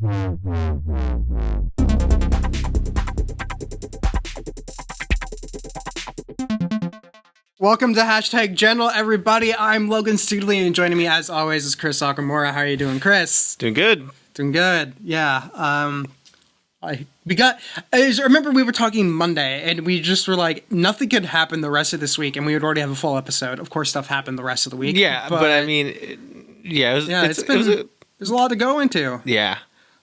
Welcome to Hashtag General, everybody. I'm Logan Studley, and joining me, as always, is Chris Okamura. How are you doing, Chris? Doing good. Doing good. Yeah. I remember we were talking Monday, and we just were like, nothing could happen the rest of this week, and we would already have a full episode. Of course, stuff happened the rest of the week. Yeah, but I mean, there's a lot to go into. Yeah.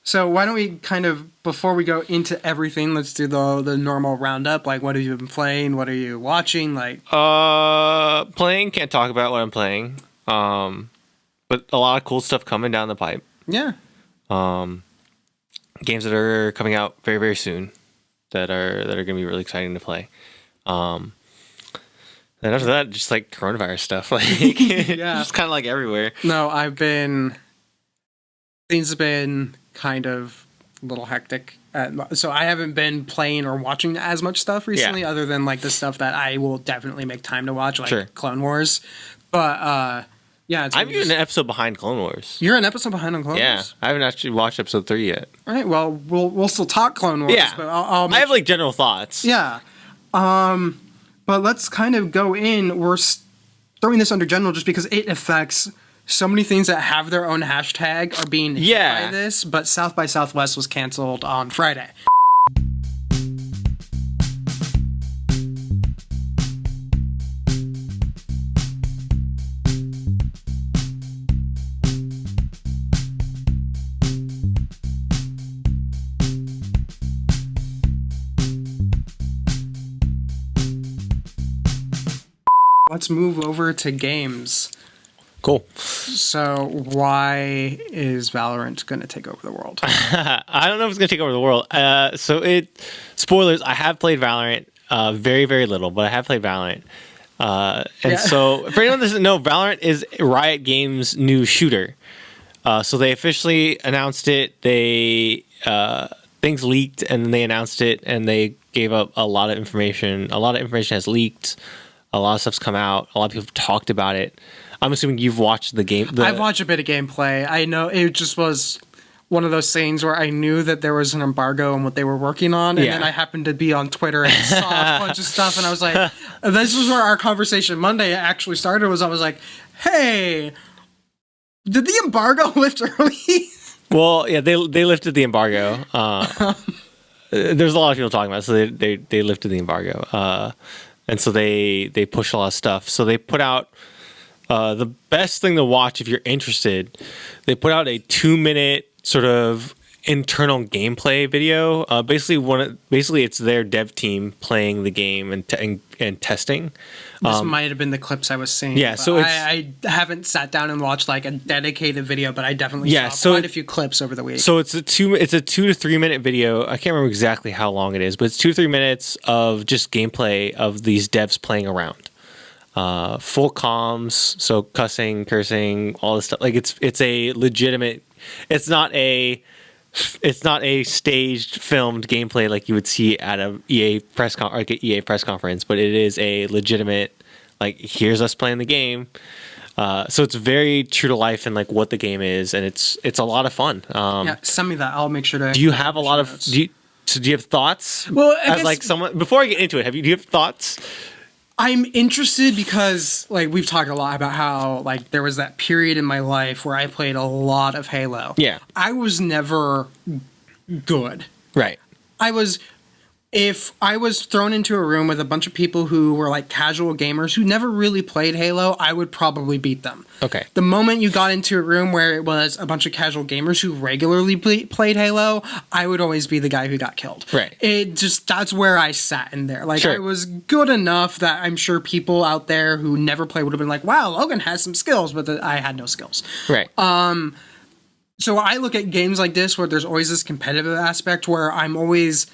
So why don't we kind of, before we go into everything, let's do the normal roundup. Like, what have you been playing? What are you watching? Like, playing, can't talk about what I'm playing. But a lot of cool stuff coming down the pipe. Yeah. Games that are coming out very, very soon that are going to be really exciting to play. Then after that, just like coronavirus stuff, like yeah, just kind of like everywhere. No, things have been kind of a little hectic. So I haven't been playing or watching as much stuff recently, other than like the stuff that I will definitely make time to watch, like Clone Wars. But yeah, I'm even an episode behind Clone Wars. You're an episode behind on Clone Wars? I haven't actually watched episode 3 yet. All right, well, we'll still talk Clone Wars. Yeah, but I have like general thoughts. Yeah, but let's kind of go in. We're throwing this under general just because it affects so many things that have their own hashtag are being hit by this. But South by Southwest was canceled on Friday. Let's move over to games. Cool. So why is Valorant going to take over the world? I don't know if it's going to take over the world. Spoilers, I have played Valorant very, very little, but I have played Valorant. So for anyone that doesn't know, Valorant is Riot Games' new shooter. So they officially announced it. Things leaked, and then they announced it, and they gave up a lot of information. A lot of information has leaked. A lot of stuff's come out. A lot of people have talked about it. I'm assuming you've watched the game. I've watched a bit of gameplay. I know it just was one of those things where I knew that there was an embargo on what they were working on, and then I happened to be on Twitter and saw a bunch of stuff, and I was like, this is where our conversation Monday actually started. I was like, hey, did the embargo lift early? Well, yeah, they lifted the embargo. There's a lot of people talking about it, so they lifted the embargo. And so they push a lot of stuff. So they put out the best thing to watch if you're interested. They put out a 2-minute sort of internal gameplay video. Basically, it's their dev team playing the game and testing. This might have been the clips I was seeing. Yeah, so I haven't sat down and watched like a dedicated video, but I definitely saw quite a few clips over the week. So it's a 2 to 3 minute video. I can't remember exactly how long it is, but it's 2 to 3 minutes of just gameplay of these devs playing around. Full comms, so cussing, cursing, all this stuff. Like it's a legitimate. It's not a staged, filmed gameplay like you would see at a EA press conference, but it is a legitimate, like, here's us playing the game. So it's very true to life and like what the game is, and it's a lot of fun. Send me that. I'll make sure to. Do you have a lot of? Do you have thoughts? Well, before I get into it, do you have thoughts? I'm interested because, like, we've talked a lot about how, like, there was that period in my life where I played a lot of Halo. Yeah. I was never good. Right. If I was thrown into a room with a bunch of people who were, like, casual gamers who never really played Halo, I would probably beat them. Okay. The moment you got into a room where it was a bunch of casual gamers who regularly played Halo, I would always be the guy who got killed. Right. That's where I sat in there. Like, I was good enough that I'm sure people out there who never played would have been like, wow, Logan has some skills, but I had no skills. Right. So I look at games like this where there's always this competitive aspect where I'm always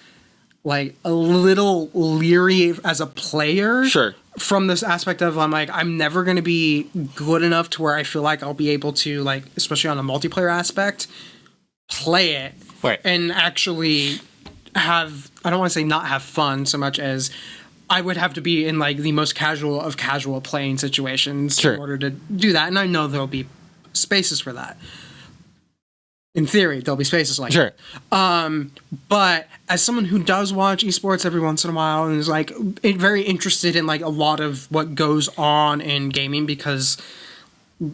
like a little leery as a player from this aspect of I'm never going to be good enough to where I feel like I'll be able to, like, especially on a multiplayer aspect, play it and actually have, I don't want to say not have fun so much as I would have to be in like the most casual of casual playing situations in order to do that. And I know there'll be spaces for that. In theory, there'll be spaces like sure. that. But as someone who does watch esports every once in a while and is like very interested in like a lot of what goes on in gaming, because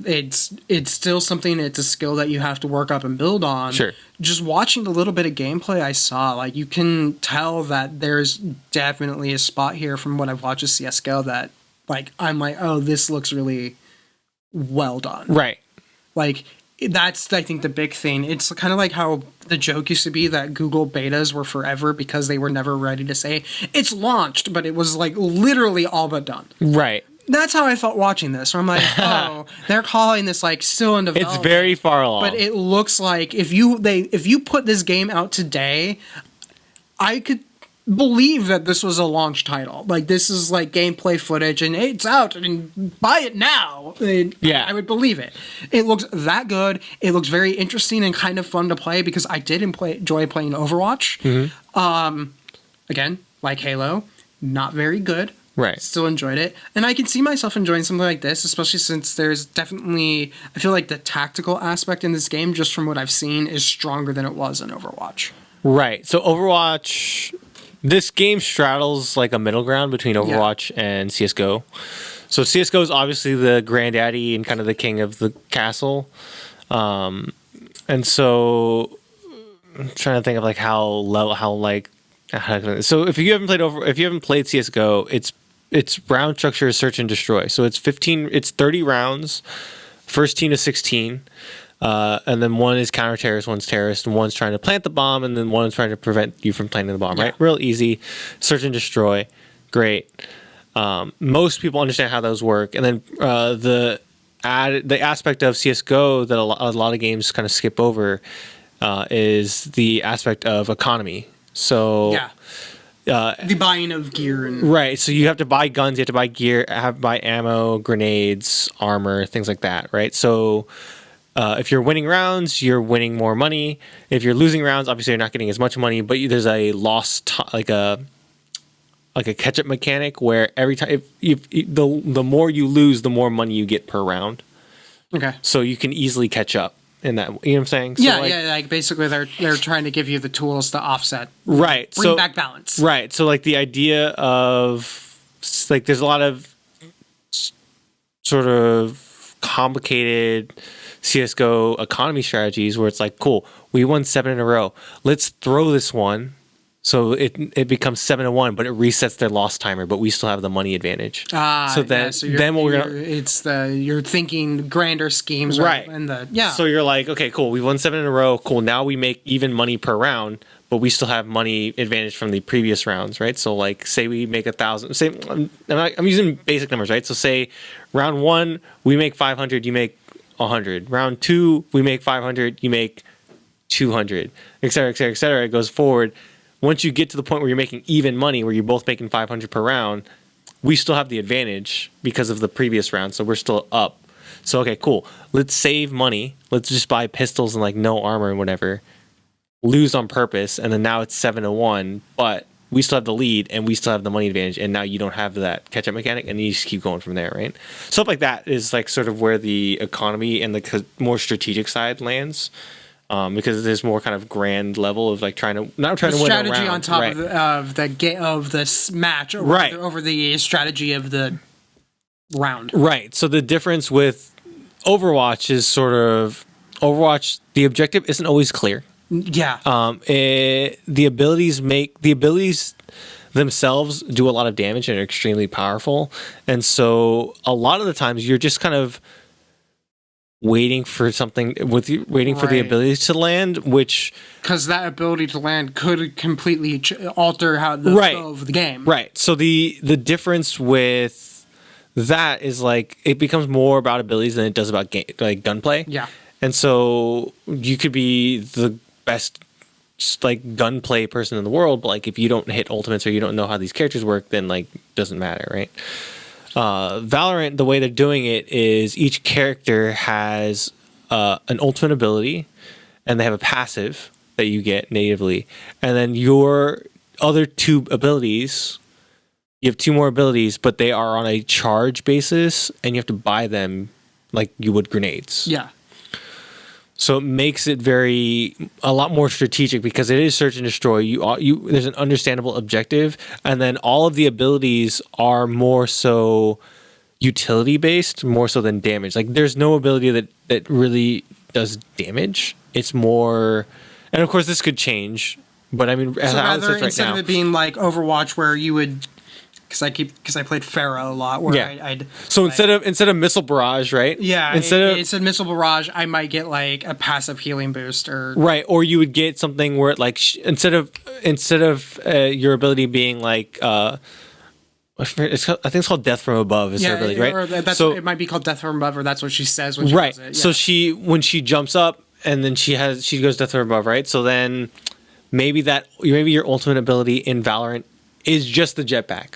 it's still something, it's a skill that you have to work up and build on. Sure. Just watching the little bit of gameplay I saw, like you can tell that there's definitely a spot here from what I've watched of CSGO that like I'm like, oh, this looks really well done. Right. Like that's, I think, the big thing. It's kind of like how the joke used to be that Google betas were forever because they were never ready to say it's launched, but it was like literally all but done. Right. That's how I felt watching this. Where I'm like, oh, they're calling this like still in development. It's very far along. But it looks like if you put this game out today, I could believe that this was a launch title. Like this is like gameplay footage and it's out and buy it now. Yeah, I would believe it. It looks that good. It looks very interesting and kind of fun to play because I did enjoy playing Overwatch. Mm-hmm. Again, like Halo, not very good. Right. Still enjoyed it. And I can see myself enjoying something like this, especially since there's definitely, I feel like the tactical aspect in this game, just from what I've seen, is stronger than it was in Overwatch. Right. So Overwatch, this game straddles like a middle ground between Overwatch and CSGO. So CSGO is obviously the granddaddy and kind of the king of the castle. And so I'm trying to think of like so if you haven't played CSGO, its round structure is search and destroy. So it's 30 rounds, first team to 16. And then one is counter-terrorist, one's terrorist, and one's trying to plant the bomb, and then one's trying to prevent you from planting the bomb, right? Real easy. Search and destroy. Great. Most people understand how those work. And then the aspect of CSGO that a lot of games kind of skip over is the aspect of economy. So the buying of gear and right. So you have to buy guns, you have to buy gear, buy ammo, grenades, armor, things like that, right? So if you're winning rounds, you're winning more money. If you're losing rounds, obviously you're not getting as much money. But there's a like a catch-up mechanic where every time the more you lose, the more money you get per round. Okay. So you can easily catch up in that. You know what I'm saying? So like basically they're trying to give you the tools to offset. Right. Bring back balance. Right. So like the idea of like there's a lot of sort of complicated CSGO economy strategies where it's like, cool, we won 7 in a row. Let's throw this one so it becomes 7-1, but it resets their loss timer, but we still have the money advantage. You're thinking grander schemes, right? So you're like, okay, cool, we won 7 in a row. Cool, now we make even money per round, but we still have money advantage from the previous rounds, right? So like, say we make 1,000. Say I'm using basic numbers, right? So say round 1 we make 500, you make 100. Round 2 we make 500, you make 200, et cetera, et cetera, et cetera. It goes forward. Once you get to the point where you're making even money, where you're both making 500 per round, we still have the advantage because of the previous round, so we're still up. So okay, cool. Let's save money. Let's just buy pistols and like no armor and whatever. Lose on purpose, and then now it's 7-1, but we still have the lead and we still have the money advantage, and now you don't have that catch-up mechanic, and you just keep going from there, right? Stuff like that is like sort of where the economy and the more strategic side lands. Because there's more kind of grand level of like trying to win a round. Strategy on top of the match over the strategy of the round. Right. So the difference with Overwatch is sort of the objective isn't always clear. Yeah. The abilities themselves do a lot of damage and are extremely powerful, and so a lot of the times you're just kind of waiting for something for the abilities to land, which because that ability to land could completely alter how the flow of the game. Right. So the difference with that is like it becomes more about abilities than it does about like gunplay. Yeah. And so you could be the best like gunplay person in the world, but like if you don't hit ultimates or you don't know how these characters work, then like doesn't matter, right? Valorant, the way they're doing it is each character has an ultimate ability, and they have a passive that you get natively, and then your other 2 abilities, you have 2 more abilities, but they are on a charge basis, and you have to buy them like you would grenades. Yeah. So it makes it a lot more strategic because it is search and destroy. There's an understandable objective, and then all of the abilities are more so utility based, more so than damage. Like there's no ability that really does damage. It's more, and of course this could change. But I mean, so rather instead of it being like Overwatch, where you would. Because I played Pharaoh a lot. Where I'd so instead of missile barrage, right? Yeah. Instead missile barrage, I might get like a passive healing boost or right, or you would get something where it like instead of your ability being like I think it's called Death from Above. Is her ability, right? Or it might be called Death from Above, or that's what she says when she does it. Yeah. So when she jumps up and then she goes Death from Above, right? So then maybe your ultimate ability in Valorant is just the jetpack.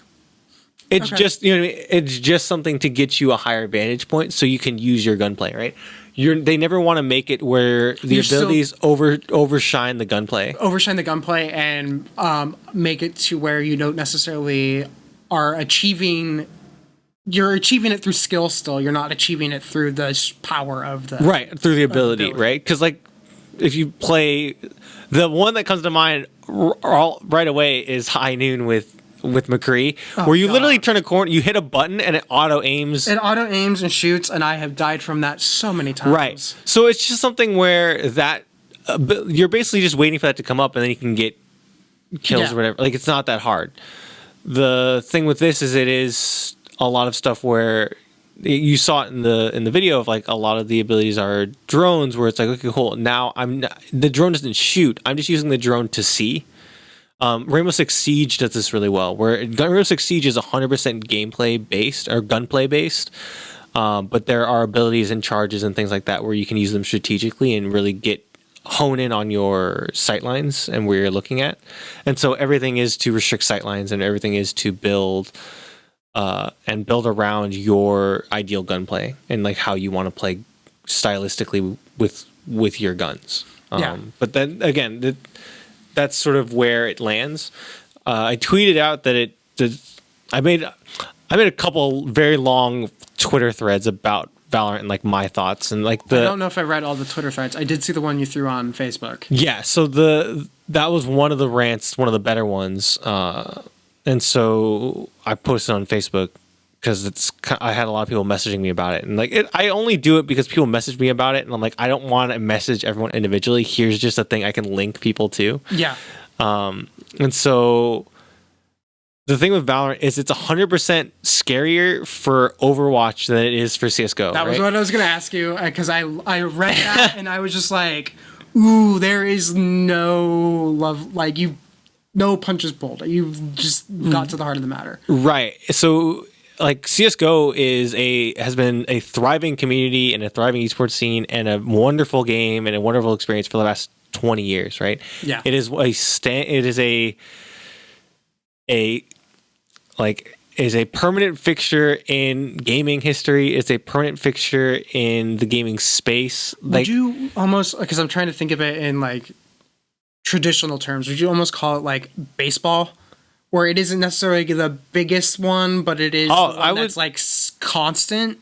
It's just, you know what I mean? It's just something to get you a higher vantage point so you can use your gunplay, right? They never want to make it where the abilities overshine the gunplay. Overshine the gunplay and make it to where you don't necessarily are achieving. You're achieving it through skill still. You're not achieving it through the power of the... Right, through the ability, right? Because, like, if you play... The one that comes to mind right away is High Noon with McCree, where you literally turn a corner, you hit a button, and it auto aims. It auto aims and shoots, and I have died from that so many times. Right. So it's just something where that you're basically just waiting for that to come up, and then you can get kills or whatever. Like it's not that hard. The thing with this is it is a lot of stuff where you saw it in the video of like a lot of the abilities are drones, where it's like, okay, cool. Now the drone doesn't shoot. I'm just using the drone to see. Rainbow Six Siege does this really well, where Rainbow Six Siege is 100% gameplay based or gunplay based, but there are abilities and charges and things like that where you can use them strategically and really hone in on your sightlines and where you're looking at. And so everything is to restrict sightlines and everything is to build around your ideal gunplay and like how you want to play stylistically with your guns. But then again, that's sort of where it lands. I tweeted out that I made a couple very long Twitter threads about Valorant and like my thoughts and like I don't know if I read all the Twitter threads. I did see the one you threw on Facebook. Yeah, so that was one of the rants, one of the better ones, and so I posted on Facebook because I had a lot of people messaging me about it, and like I only do it because people message me about it, and I'm like, I don't want to message everyone individually. Here's just a thing I can link people to. Yeah. And so the thing with Valorant is it's 100% scarier for Overwatch than it is for CS:GO. That was what I was going to ask you because I read that and I was just like, ooh, there is no love, like no punches pulled. You just got to the heart of the matter. Right. So like CS:GO has been a thriving community and a thriving esports scene and a wonderful game and a wonderful experience for the last 20 years, right? Yeah. It is a permanent fixture in gaming history. It's a permanent fixture in the gaming space. Would you almost, because I'm trying to think of it in like traditional terms, would you almost call it like baseball? Where it isn't necessarily the biggest one, but it is that's like constant.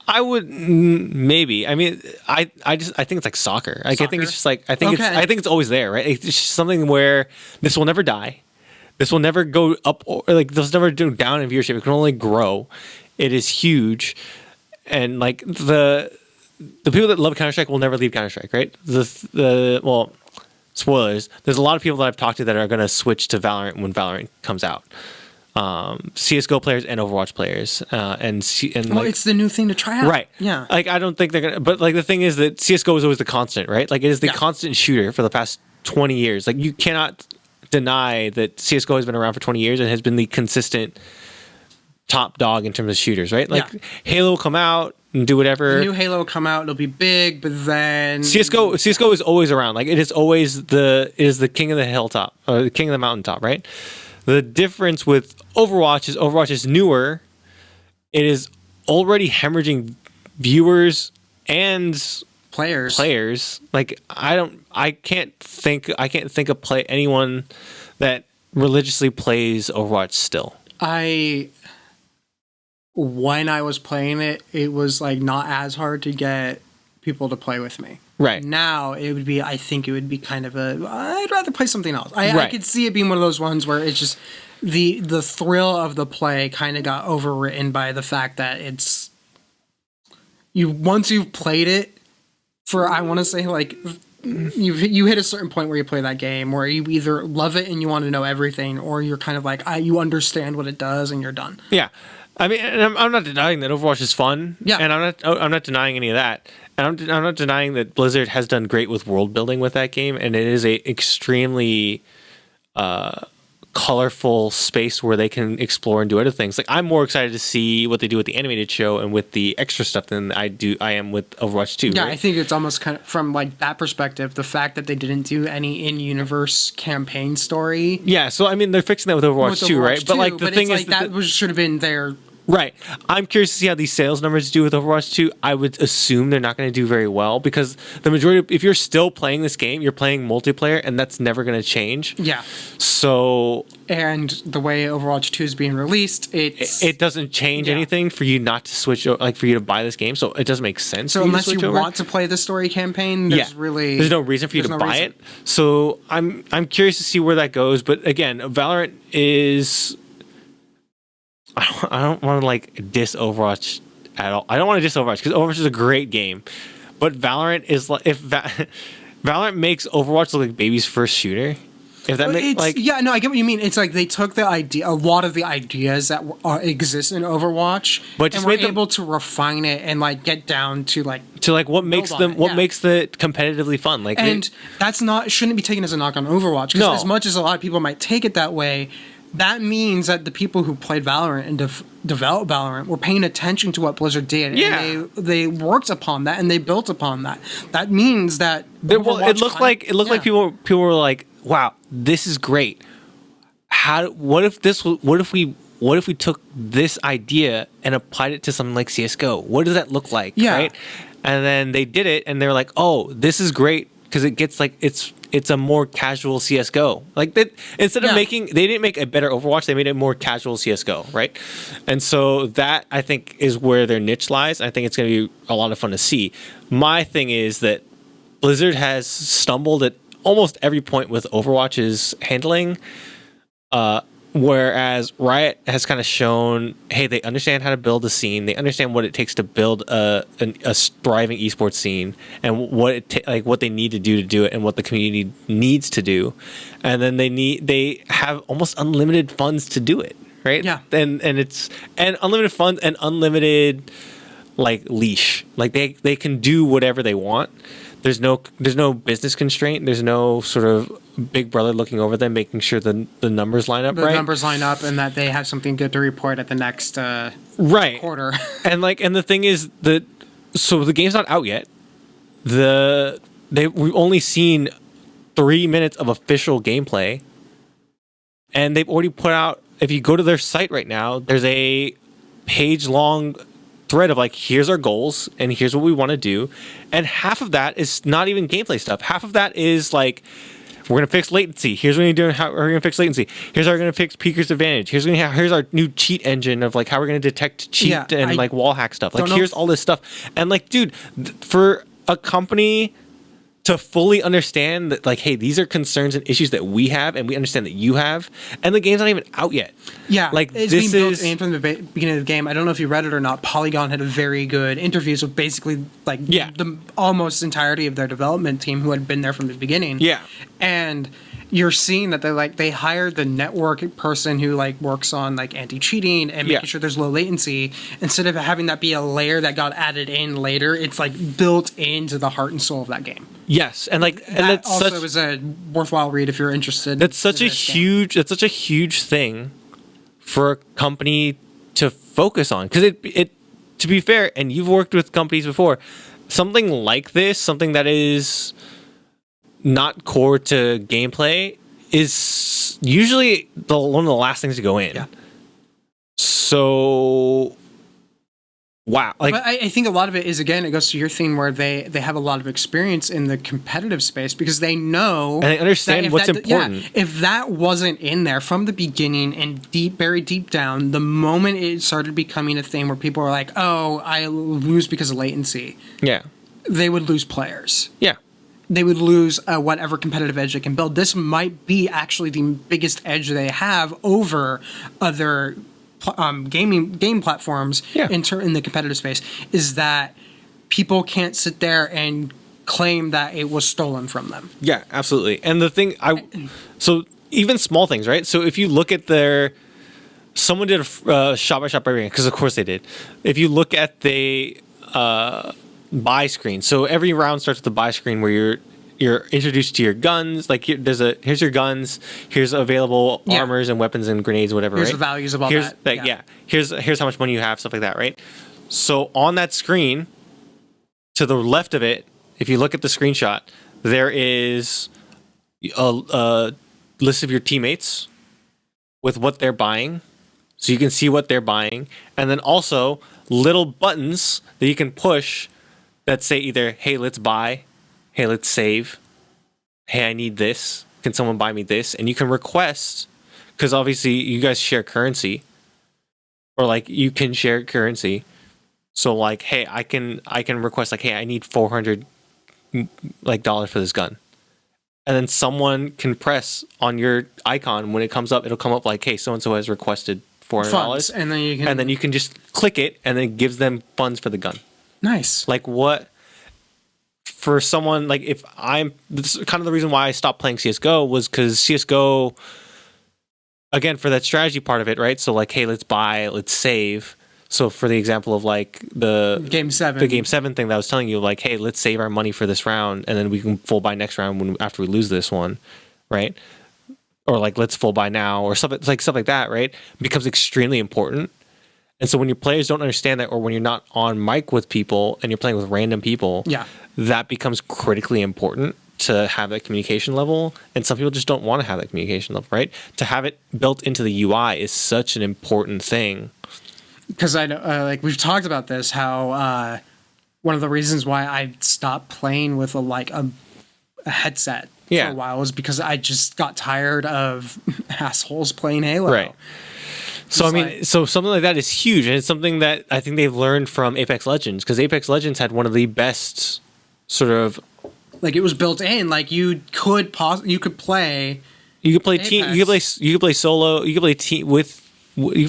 I would maybe. I mean, I think it's like soccer. Like, I think it's just like I think it's always there, right? It's just something where this will never die. This will never go up, or like this will never go down in viewership. It can only grow. It is huge, and like the people that love Counter-Strike will never leave Counter-Strike, right? Well, spoilers. There's a lot of people that I've talked to that are going to switch to Valorant when Valorant comes out. CS:GO players and Overwatch players, and it's the new thing to try out, right? Yeah. Like I don't think they're gonna, but like the thing is that CS:GO is always the constant, right? Like it is the constant shooter for the past 20 years. Like you cannot deny that CS:GO has been around for 20 years and has been the consistent top dog in terms of shooters, right? Like Halo will come out and do whatever. The new Halo will come out, it'll be big, but then CS:GO is always around. Like it is always the king of the hilltop or the king of the mountaintop, right? The difference with Overwatch is newer. It is already hemorrhaging viewers and players. Like I can't think of anyone that religiously plays Overwatch still. When I was playing it, it was like not as hard to get people to play with me. Right. Now I think it would be kind of I'd rather play something else. I Right. could see it being one of those ones where it's just the thrill of the play kind of got overwritten by the fact that it's once you've played it for, I want to say, like, you hit a certain point where you play that game where you either love it and you want to know everything, or you're kind of like, you understand what it does and you're done. Yeah. I mean, and I'm not denying that Overwatch is fun. Yeah. And I'm not denying any of that. And I'm not denying that Blizzard has done great with world building with that game, and it is a extremely colorful space where they can explore and do other things. Like, I'm more excited to see what they do with the animated show and with the extra stuff than I am with Overwatch 2. Yeah, right? I think it's almost kind of from like that perspective, the fact that they didn't do any in-universe campaign story. Yeah, so I mean, they're fixing that with Overwatch 2, right? But like the thing is that should have been their. Right. I'm curious to see how these sales numbers do with Overwatch 2. I would assume they're not going to do very well, because the majority if you're still playing this game, you're playing multiplayer, and that's never going to change. Yeah. So, and the way Overwatch 2 is being released, it doesn't change anything for you not to switch, like for you to buy this game. So it doesn't make sense. So unless you want to play the story campaign, there's no reason for you to buy it. So I'm curious to see where that goes. But again, Valorant is. I don't want to like diss Overwatch at all. I don't want to diss Overwatch because Overwatch is a great game, but Valorant is like Valorant makes Overwatch look like baby's first shooter. If that makes like I get what you mean. It's like they took a lot of the ideas that exist in Overwatch, but just and were able to refine it and like get down to what makes them makes the competitively fun. Like, and that's shouldn't be taken as a knock on Overwatch, because as much as a lot of people might take it that way, that means that the people who played Valorant and developed Valorant were paying attention to what Blizzard did. Yeah. And they worked upon that and they built upon that. That means that it looked like people were like, wow, this is great. What if we took this idea and applied it to something like CS:GO? What does that look like? Yeah. Right? And then they did it, and they're like, oh, this is great, because it gets like it's a more casual CS:GO. Like that, instead of they didn't make a better Overwatch, they made a more casual CS:GO, right? And so that, I think, is where their niche lies. I think it's going to be a lot of fun to see. My thing is that Blizzard has stumbled at almost every point with Overwatch's handling, whereas Riot has kind of shown, hey, they understand how to build a scene. They understand what it takes to build a thriving esports scene, and what they need to do it, and what the community needs to do. And then they have almost unlimited funds to do it, right? Yeah. And unlimited funds and unlimited like leash. Like they can do whatever they want. There's no business constraint. There's no sort of big brother looking over them, making sure the numbers line up, right? The numbers line up, and that they have something good to report at the next quarter. and the thing is that, so the game's not out yet. We've only seen 3 minutes of official gameplay, and they've already put out. If you go to their site right now, there's a page-long thread of like, here's our goals and here's what we want to do, and half of that is not even gameplay stuff. Half of that is like, we're gonna fix latency. Here's what we're doing. How we're gonna fix latency. Here's how we're gonna fix Peeker's advantage. Here's our new cheat engine of like how we're gonna detect cheat and like wall hack stuff. Like, here's all this stuff. And like, dude, for a company to fully understand that, like, hey, these are concerns and issues that we have, and we understand that you have, and the game's not even out yet. Yeah, like it's being built in from the beginning of the game. I don't know if you read it or not. Polygon had a very good interviews with basically like the almost entirety of their development team who had been there from the beginning. Yeah, and you're seeing that they hired the network person who like works on like anti-cheating and making sure there's low latency, instead of having that be a layer that got added in later. It's like built into the heart and soul of that game. Yes, and like, and that also is a worthwhile read if you're interested. That's such a huge thing for a company to focus on, because it to be fair, and you've worked with companies before, something like this, something that is not core to gameplay, is usually one of the last things to go in. Yeah. So, wow. Like, but I think a lot of it is, again, it goes to your theme where they have a lot of experience in the competitive space, because they know and they understand what's important. Yeah, if that wasn't in there from the beginning and very deep down, the moment it started becoming a thing where people are like, oh, I lose because of latency. Yeah. they would lose players. Yeah. They would lose whatever competitive edge they can build. This might be actually the biggest edge they have over other game platforms in the competitive space, is that people can't sit there and claim that it was stolen from them. Yeah, absolutely. And the thing, so even small things, right? So if you look at someone did a shot-by-shot by because of course they did. If you look at the buy screen, so every round starts with the buy screen where you're introduced to your guns. Like here's your guns. Here's available armors and weapons and grenades, whatever. Here's right? the values of all that. Here's how much money you have, stuff like that, right? So on that screen, to the left of it, if you look at the screenshot, there is a list of your teammates with what they're buying, so you can see what they're buying, and then also little buttons that you can push that say either, hey, let's buy, hey, let's save, hey, I need this, can someone buy me this? And you can request, because obviously you guys share currency, or like you can share currency. So like, hey, I can request like, hey, I need $400 dollars for this gun. And then someone can press on your icon when it comes up. It'll come up like, hey, so and so has requested $400, and then you can just click it, and then it gives them funds for the gun. Nice. Like what? For someone like this is kind of the reason why I stopped playing CS:GO was because CS:GO, again, for that strategy part of it, right? So like, hey, let's buy, let's save. So for the example of like the Game 7 thing that I was telling you, like, hey, let's save our money for this round, and then we can full buy next round after we lose this one, right? Or like, let's full buy now, or stuff like that, right? It becomes extremely important. And so when your players don't understand that, or when you're not on mic with people and you're playing with random people, that becomes critically important to have that communication level. And some people just don't want to have that communication level, right? To have it built into the UI is such an important thing. Because I know, like we've talked about this, how one of the reasons why I stopped playing with a headset for a while was because I just got tired of assholes playing Halo. Right. So I mean, so something like that is huge, and it's something that I think they've learned from Apex Legends, because Apex Legends had one of the best sort of, like, it was built in. Like you could play team, you could play solo, you could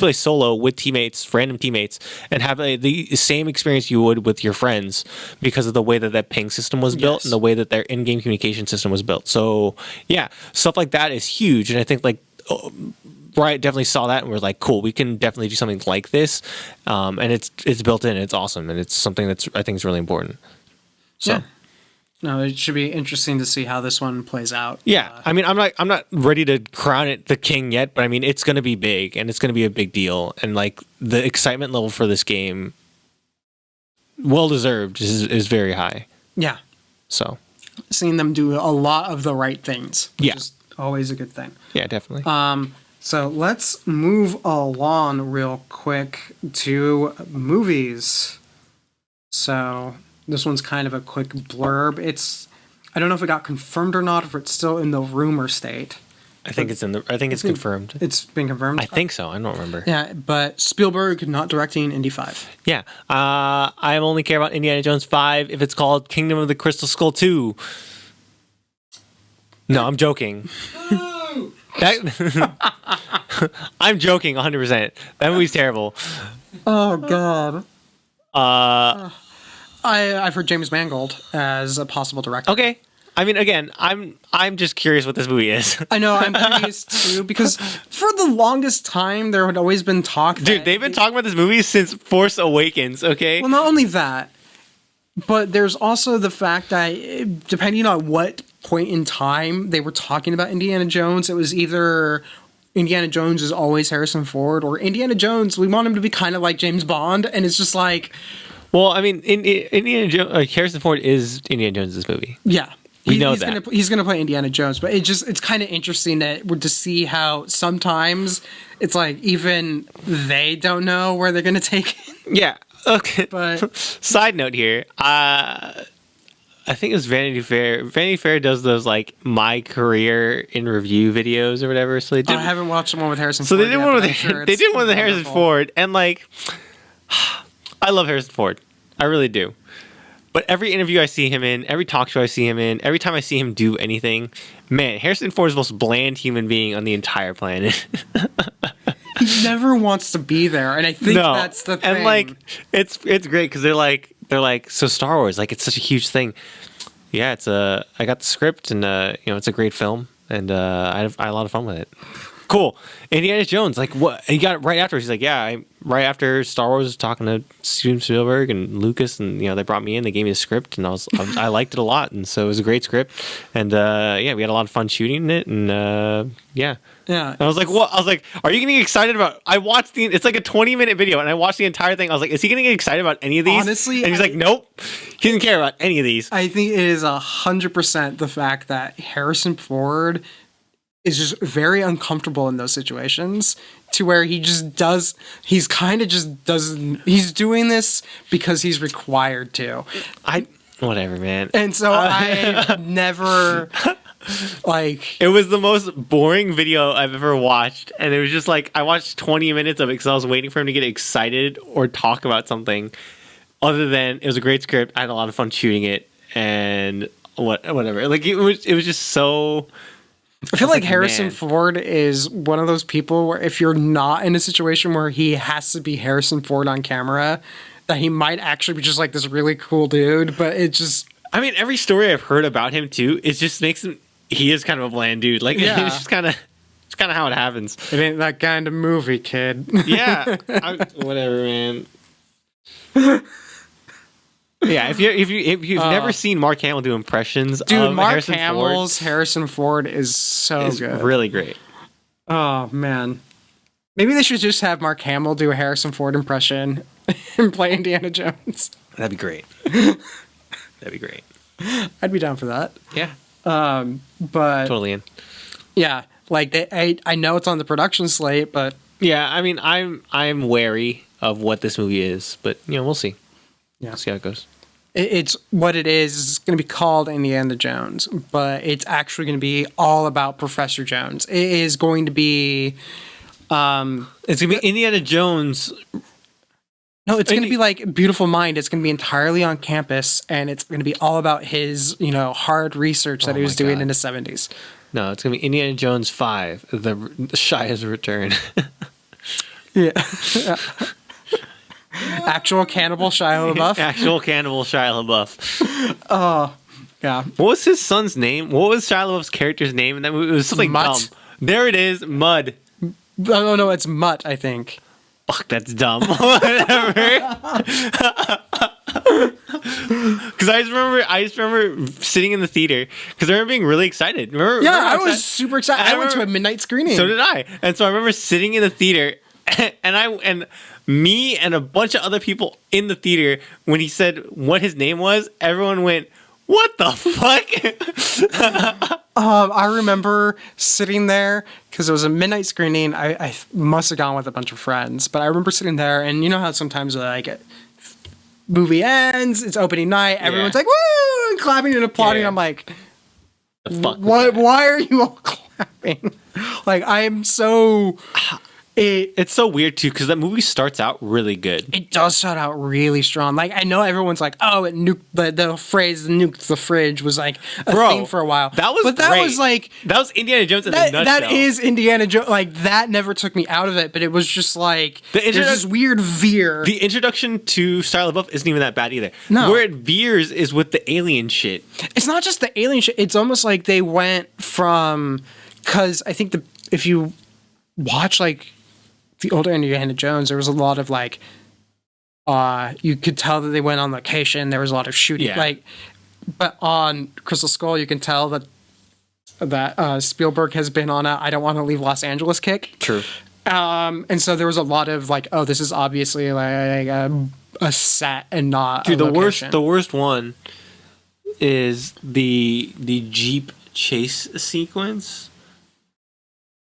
play solo with teammates, random teammates, and have the same experience you would with your friends because of the way that ping system was built and the way that their in-game communication system was built. So yeah, stuff like that is huge, and I think like Riot definitely saw that and we're like, cool, we can definitely do something like this, and it's built in, and it's awesome, and it's something that's I think is really important. So. Yeah. No, it should be interesting to see how this one plays out. Yeah, I mean, I'm not ready to crown it the king yet, but I mean, it's going to be big, and it's going to be a big deal, and like the excitement level for this game, well deserved, is very high. Yeah. So, seeing them do a lot of the right things, which is always a good thing. Yeah, definitely. So let's move along real quick to movies. So. This one's kind of a quick blurb. I don't know if it got confirmed or not, if it's still in the rumor state. I think it's confirmed. It's been confirmed? I think so. I don't remember. Yeah, but Spielberg not directing Indy 5. Yeah. I only care about Indiana Jones 5 if it's called Kingdom of the Crystal Skull 2. No, I'm joking. I'm joking 100%. That movie's terrible. Oh, God. I've heard James Mangold as a possible director. Okay. I mean, again, I'm just curious what this movie is. I know, I'm curious too, because for the longest time there had always been talk. Dude, they've been talking about this movie since Force Awakens, okay? Well, not only that, but there's also the fact that depending on what point in time they were talking about Indiana Jones, it was either Indiana Jones is always Harrison Ford, or Indiana Jones, we want him to be kind of like James Bond, and it's just like... Well, I mean, Indiana Jones, Harrison Ford is Indiana Jones' this movie. Yeah. We know that. He's going to play Indiana Jones, but it's kind of interesting to see how sometimes it's like even they don't know where they're going to take it. Yeah. Okay. But side note here, I think it was Vanity Fair. Vanity Fair does those like my career in review videos or whatever. So they did. I haven't watched one with Harrison Ford. So they did one with Harrison Ford, and like I love Harrison Ford. I really do. But every interview I see him in, every talk show I see him in, every time I see him do anything, man, Harrison Ford is the most bland human being on the entire planet. He never wants to be there, and I think that's the thing. And like, it's great because they're like, so Star Wars, like, it's such a huge thing. Yeah, I got the script, and it's a great film, and I had a lot of fun with it. Cool. Indiana Jones, like, what? He got it right after. He's like, yeah, right after Star Wars was talking to Steven Spielberg and Lucas, and they brought me in, they gave me a script, and I liked it a lot, and so it was a great script, and we had a lot of fun shooting it, and yeah. And I was like, what? I was like, are you getting excited about? I watched it's like a 20-minute video, and I watched the entire thing. I was like, is he getting excited about any of these? Honestly, and he's like, nope, he doesn't care about any of these. I think it is 100% the fact that Harrison Ford is just very uncomfortable in those situations, to where he's doing this because he's required to. Whatever, man. And so I never it was the most boring video I've ever watched, and it was just like I watched 20 minutes of it because I was waiting for him to get excited or talk about something other than it was a great script. I had a lot of fun shooting it, and whatever. Like it was just so. I feel like Harrison Ford is one of those people where if you're not in a situation where he has to be Harrison Ford on camera, that he might actually be just like this really cool dude, but it just... I mean, every story I've heard about him too, it just makes him... He is kind of a bland dude. Like, it's just kind of... It's kind of how it happens. It ain't that kind of movie, kid. Yeah. Whatever, man. Yeah, if you've never seen Mark Hamill do impressions, of Mark Hamill's Harrison Ford is so good, really great. Oh man, maybe they should just have Mark Hamill do a Harrison Ford impression and play Indiana Jones. That'd be great. That'd be great. I'd be down for that. Yeah. But totally in. Yeah, like I know it's on the production slate, but yeah, I mean, I'm wary of what this movie is, but we'll see. Yeah, see how it goes. It's what it is. It's going to be called Indiana Jones, but it's actually going to be all about Professor Jones. It is going to be. It's going to be Indiana Jones. No, it's going to be like Beautiful Mind. It's going to be entirely on campus, and it's going to be all about his, hard research that he was doing in the 70s. No, it's going to be Indiana Jones 5, the Shia's Return. Yeah. Actual cannibal Shia LaBeouf. Actual cannibal Shia LaBeouf. Oh, yeah. What was his son's name? What was Shia LaBeouf's character's name in that movie? It was something dumb. There it is, Mud. Oh, no, it's Mutt, I think. Fuck, that's dumb. Whatever. Because I just remember sitting in the theater because I remember being really excited. Remember I was super excited. I went to a midnight screening. So did I. And so I remember sitting in the theater, and me and a bunch of other people in the theater, when he said what his name was, everyone went, "What the fuck?" I remember sitting there because it was a midnight screening. I must have gone with a bunch of friends, but I remember sitting there, and you know how sometimes movie ends, it's opening night, everyone's like woo and clapping and applauding. I'm like, the fuck? Why are you all clapping? Like, I am so. It's so weird too because that movie starts out really good. It does start out really strong. Like, I know everyone's like, "Oh, it nuked the phrase "nuked the fridge" was like a thing for a while." That was great. That was Indiana Jones in a nutshell. That is Indiana Jones. Like, that never took me out of it, but it was just like there's this weird veer. The introduction to Shia LaBeouf isn't even that bad either. No, where it veers is with the alien shit. It's not just the alien shit. It's almost like they went from because I think if you watch like the older Indiana Jones, there was a lot of like, you could tell that they went on location. There was a lot of shooting, but on Crystal Skull, you can tell that Spielberg has been on a "I don't want to leave Los Angeles" kick. True. And so there was a lot of like, oh, this is obviously like a set and not. Dude, the worst one is the Jeep chase sequence.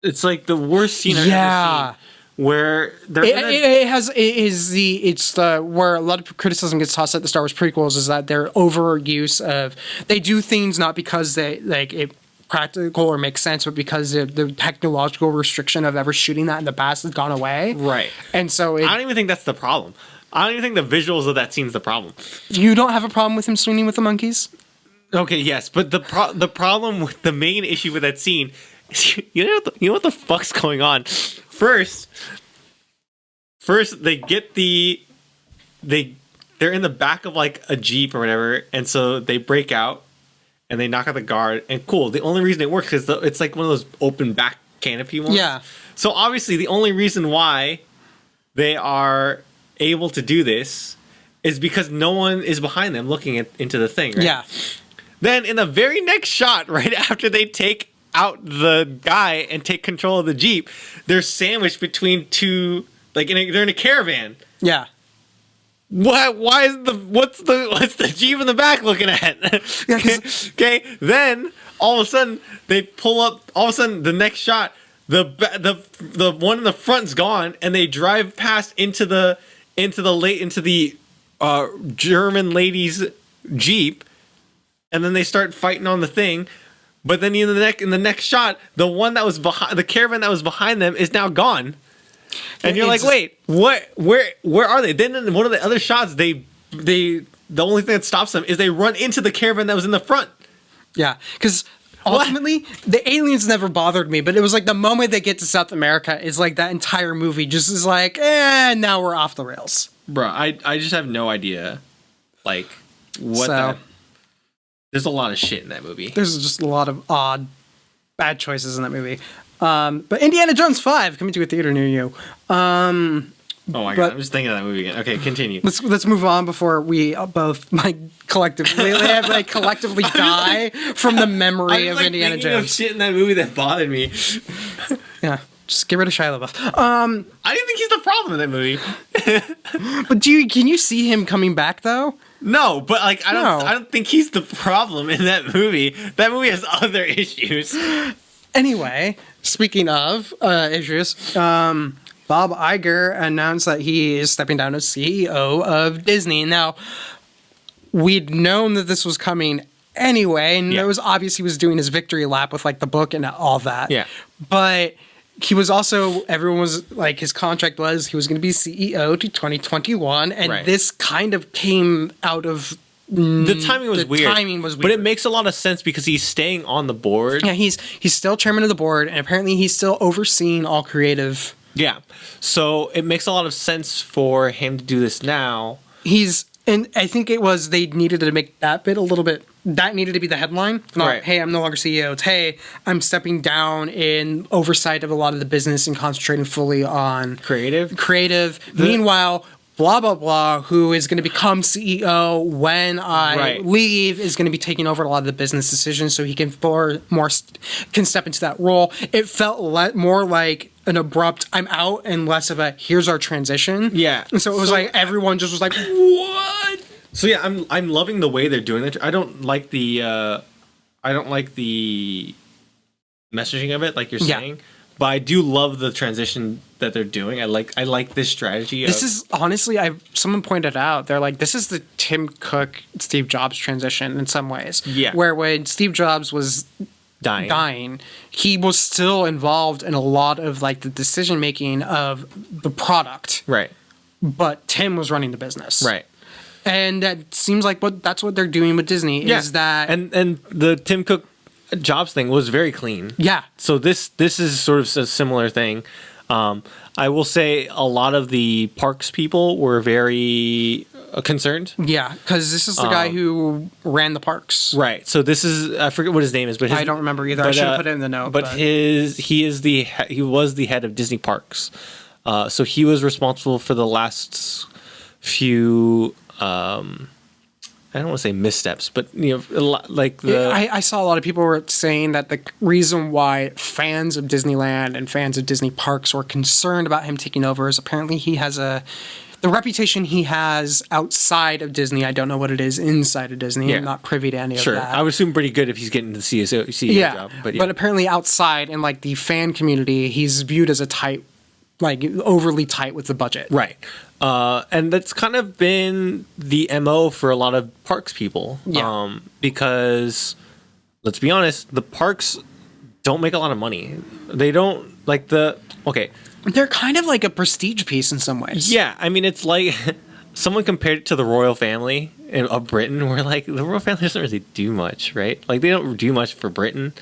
It's like the worst scene I've ever seen. Where it's where a lot of criticism gets tossed at the Star Wars prequels is that their overuse of they do things not because they like it practical or makes sense, but because the technological restriction of ever shooting that in the past has gone away. Right. And so I don't even think that's the problem. I don't even think the visuals of that scene's the problem. You don't have a problem with him swinging with the monkeys? Okay, yes, but the problem with the main issue with that scene is you know what the fuck's going on. First they get they're in the back of like a Jeep or whatever, and so they break out and they knock out the guard, and cool. The only reason it works is it's like one of those open back canopy ones. Yeah. So obviously the only reason why they are able to do this is because no one is behind them looking into the thing, right? Yeah. Then in the very next shot, right after they take out the guy and take control of the Jeep, they're sandwiched between two, like they're in a caravan. Yeah. What? Why is what's the Jeep in the back looking at? Yeah, okay. Then all of a sudden they pull up. All of a sudden the next shot, the one in the front's gone, and they drive past into the German lady's Jeep. And then they start fighting on the thing, but then in the next shot, the one that was behind the caravan that was behind them is now gone, and you're like, wait, what? Where are they? Then in one of the other shots, the only thing that stops them is they run into the caravan that was in the front. Yeah, because ultimately the aliens never bothered me, but it was like the moment they get to South America is like that entire movie just is like, now we're off the rails, bro. I just have no idea, like what. So, there's a lot of shit in that movie. There's just a lot of odd, bad choices in that movie. But Indiana Jones 5 coming to a theater near you. Oh my god, I'm just thinking of that movie again. Okay, continue. Let's move on before we both collectively die from the memory of Indiana Jones. Of shit in that movie that bothered me. Yeah, just get rid of Shia LaBeouf. I didn't think he's the problem in that movie. But can you see him coming back though? No, but like I don't think he's the problem in that movie. That movie has other issues. Anyway, speaking of issues, Bob Iger announced that he is stepping down as CEO of Disney. Now, we'd known that this was coming anyway, and it was obvious he was doing his victory lap with like the book and all that. Yeah, but he was also, everyone was like, his contract was he was going to be CEO to 2021, and this kind of came out of the timing was weird. But it makes a lot of sense because he's staying on the board. Yeah, he's still chairman of the board, and apparently he's still overseeing all creative. Yeah, so it makes a lot of sense for him to do this now. And I think it was they needed to make that bit a little bit. That needed to be the headline. Not, hey, I'm no longer CEO. It's, hey, I'm stepping down in oversight of a lot of the business and concentrating fully on creative. Meanwhile, blah, blah, blah, who is going to become CEO when I leave, is going to be taking over a lot of the business decisions so he can can step into that role. It felt more like an abrupt I'm out and less of a here's our transition. Yeah. And so it was like everyone just was like, what? So yeah, I'm loving the way they're doing that. I don't like the messaging of it, like you're saying. But I do love the transition that they're doing. I like this strategy. This is honestly, someone pointed out, they're like, this is the Tim Cook, Steve Jobs transition in some ways. Yeah. Where when Steve Jobs was dying, he was still involved in a lot of like the decision making of the product. Right. But Tim was running the business. Right. And that seems like that's what they're doing with Disney is that and the Tim Cook Jobs thing was very clean. Yeah. So this is sort of a similar thing. I will say a lot of the parks people were very concerned. Yeah, because this is the guy who ran the parks. Right. So this is, I forget what his name is, but I don't remember either. I should have put it in the note. But he was the head of Disney Parks. So he was responsible for the last few. I don't want to say missteps, but I saw a lot of people were saying that the reason why fans of Disneyland and fans of Disney parks were concerned about him taking over is apparently he has the reputation he has outside of Disney. I don't know what it is inside of Disney. Yeah. I'm not privy to any of that. Sure, I would assume pretty good if he's getting the CEO job. But apparently outside in like the fan community, he's viewed as overly tight with the budget. Right. And that's kind of been the MO for a lot of parks people. Yeah. Because let's be honest, the parks don't make a lot of money. They don't They're kind of like a prestige piece in some ways. Yeah. I mean, it's like, someone compared it to the royal family of Britain, where like the royal family doesn't really do much, right? Like they don't do much for Britain.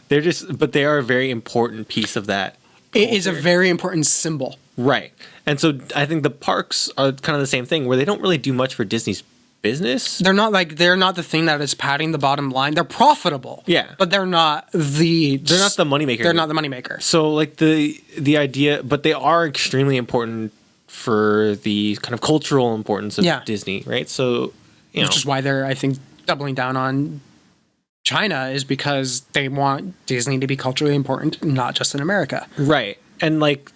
But they are a very important piece of that. It is a very important symbol. Right. And so I think the parks are kind of the same thing, where they don't really do much for Disney's business. They're not the thing that is padding the bottom line. They're profitable. Yeah. But they're not the moneymaker. They're not the moneymaker. So like the idea, but they are extremely important for the kind of cultural importance of Disney, right? So, which is why they're, I think, doubling down on China, is because they want Disney to be culturally important, not just in America. Right. And like,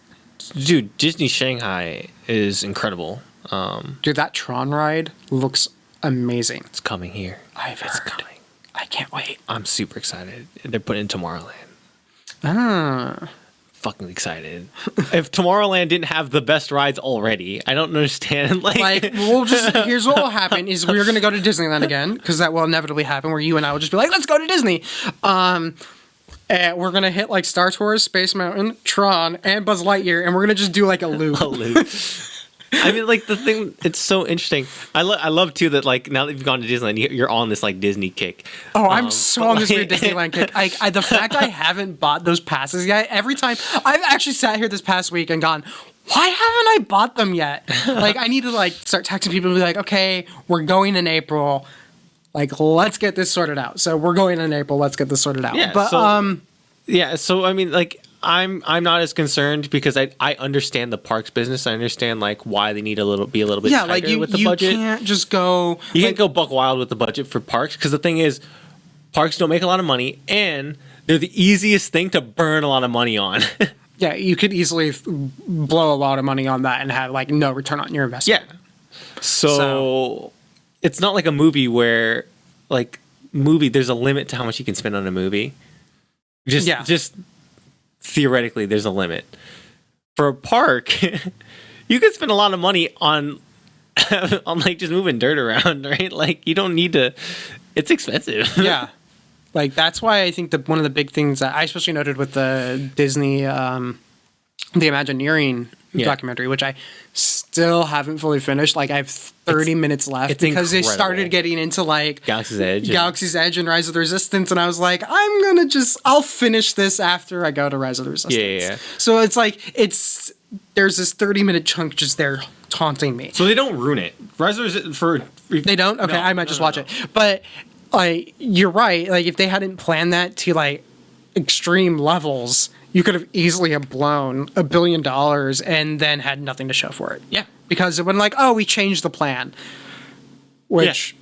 dude, Disney Shanghai is incredible. Dude, that Tron ride looks amazing. It's coming here. It's coming. I can't wait. I'm super excited. They're putting in Tomorrowland. Fucking excited. If Tomorrowland didn't have the best rides already, I don't understand. Here's what will happen is we're going to go to Disneyland again, because that will inevitably happen, where you and I will just be like, let's go to Disney. And we're going to hit like Star Tours, Space Mountain, Tron, and Buzz Lightyear, and we're going to just do like a loop. I mean, like, the thing, it's so interesting. I love, too, that, like, now that you've gone to Disneyland, you're on this, like, Disney kick. Oh, I'm so on this weird Disneyland kick. The fact I haven't bought those passes yet, every time, I've actually sat here this past week and gone, why haven't I bought them yet? Like, I need to, like, start texting people and be like, okay, we're going in April. Like, let's get this sorted out. So we're going in April. Let's get this sorted out. Yeah, but, so, I mean, like, I'm not as concerned, because I understand the parks business. I understand like why they need be a little bit tighter with the budget. You can't just go. You can't go buck wild with the budget for parks, because the thing is, parks don't make a lot of money, and they're the easiest thing to burn a lot of money on. Yeah, you could easily blow a lot of money on that and have like no return on your investment. Yeah. So it's not like a movie where there's a limit to how much you can spend on a movie. Just theoretically, there's a limit. For a park, you could spend a lot of money on like just moving dirt around, right? Like, you don't need to. It's expensive. Yeah, like that's why I think that one of the big things that I especially noted with the Disney, the Imagineering documentary, which I still haven't fully finished. Like, I have 30 minutes left because they started getting into like Galaxy's Edge and Rise of the Resistance, and I was like, I'll finish this after I go to Rise of the Resistance. Yeah. So it's like there's this 30-minute chunk just there taunting me. So they don't ruin it. Rise of the Resistance they don't. Okay, I might just watch it. But like, you're right. Like, if they hadn't planned that to like extreme levels, you could have easily have blown $1 billion and then had nothing to show for it. Yeah. Because it went like, oh, we changed the plan. Which,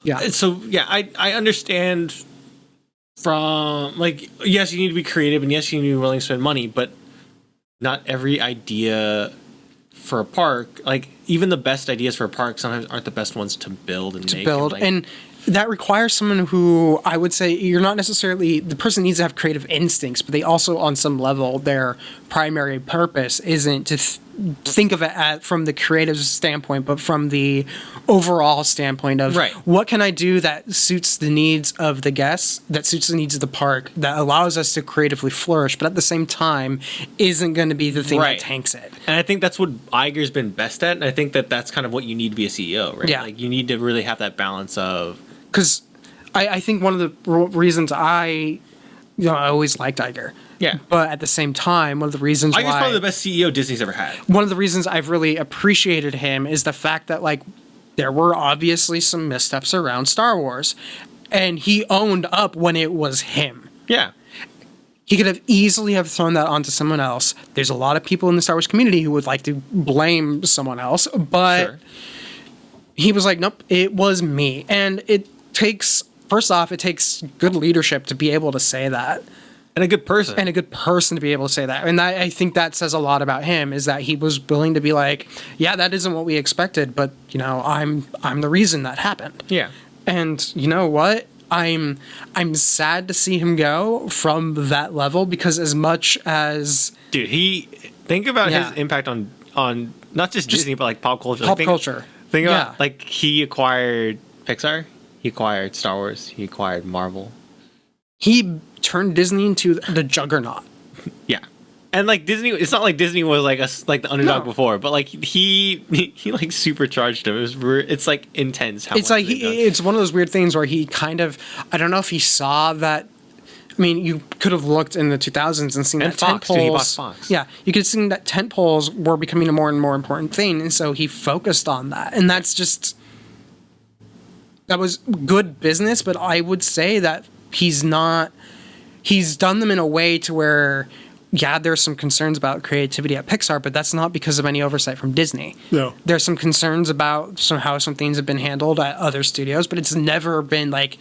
yeah. So, yeah, I understand from, like, yes, you need to be creative, and yes, you need to be willing to spend money, but not every idea for a park, like, even the best ideas for a park sometimes aren't the best ones to build and make. And that requires someone who, I would say, you're not necessarily, the person needs to have creative instincts, but they also, on some level, their primary purpose isn't to think of it from the creative standpoint, but from the overall standpoint of what can I do that suits the needs of the guests, that suits the needs of the park, that allows us to creatively flourish, but at the same time isn't going to be the thing that tanks it. And I think that's what Iger's been best at, and I think that's kind of what you need to be a CEO, right? Yeah. Like, you need to really have that balance of... Because I think one of the reasons I always liked Iger. Yeah. But at the same time, one of the reasons Iger's probably the best CEO Disney's ever had. One of the reasons I've really appreciated him is the fact that, like, there were obviously some missteps around Star Wars, and he owned up when it was him. Yeah. He could have easily have thrown that onto someone else. There's a lot of people in the Star Wars community who would like to blame someone else, but he was like, nope, it was me. And it takes good leadership to be able to say that. And a good person. And a good person to be able to say that. And I think that says a lot about him, is that he was willing to be like, yeah, that isn't what we expected, but, you know, I'm the reason that happened. Yeah. And you know what? I'm sad to see him go from that level, because as much as... Dude, think about his impact on not just Disney, but like pop culture. Think about, like, he acquired Pixar, he acquired Star Wars, he acquired Marvel. He turned Disney into the juggernaut. Yeah. And like Disney, it's not like Disney was like like the underdog before, but like he like supercharged him. It's like intense. It's like it's one of those weird things where he kind of, I don't know if he saw that. I mean, you could have looked in the 2000s and seen that tent poles. He bought Fox. Yeah, you could have seen that tent poles were becoming a more and more important thing, and so he focused on that. And that was good business, but I would say that he's done them in a way to where, yeah, there's some concerns about creativity at Pixar, but that's not because of any oversight from Disney. No. There's some concerns about how some things have been handled at other studios, but it's never been like,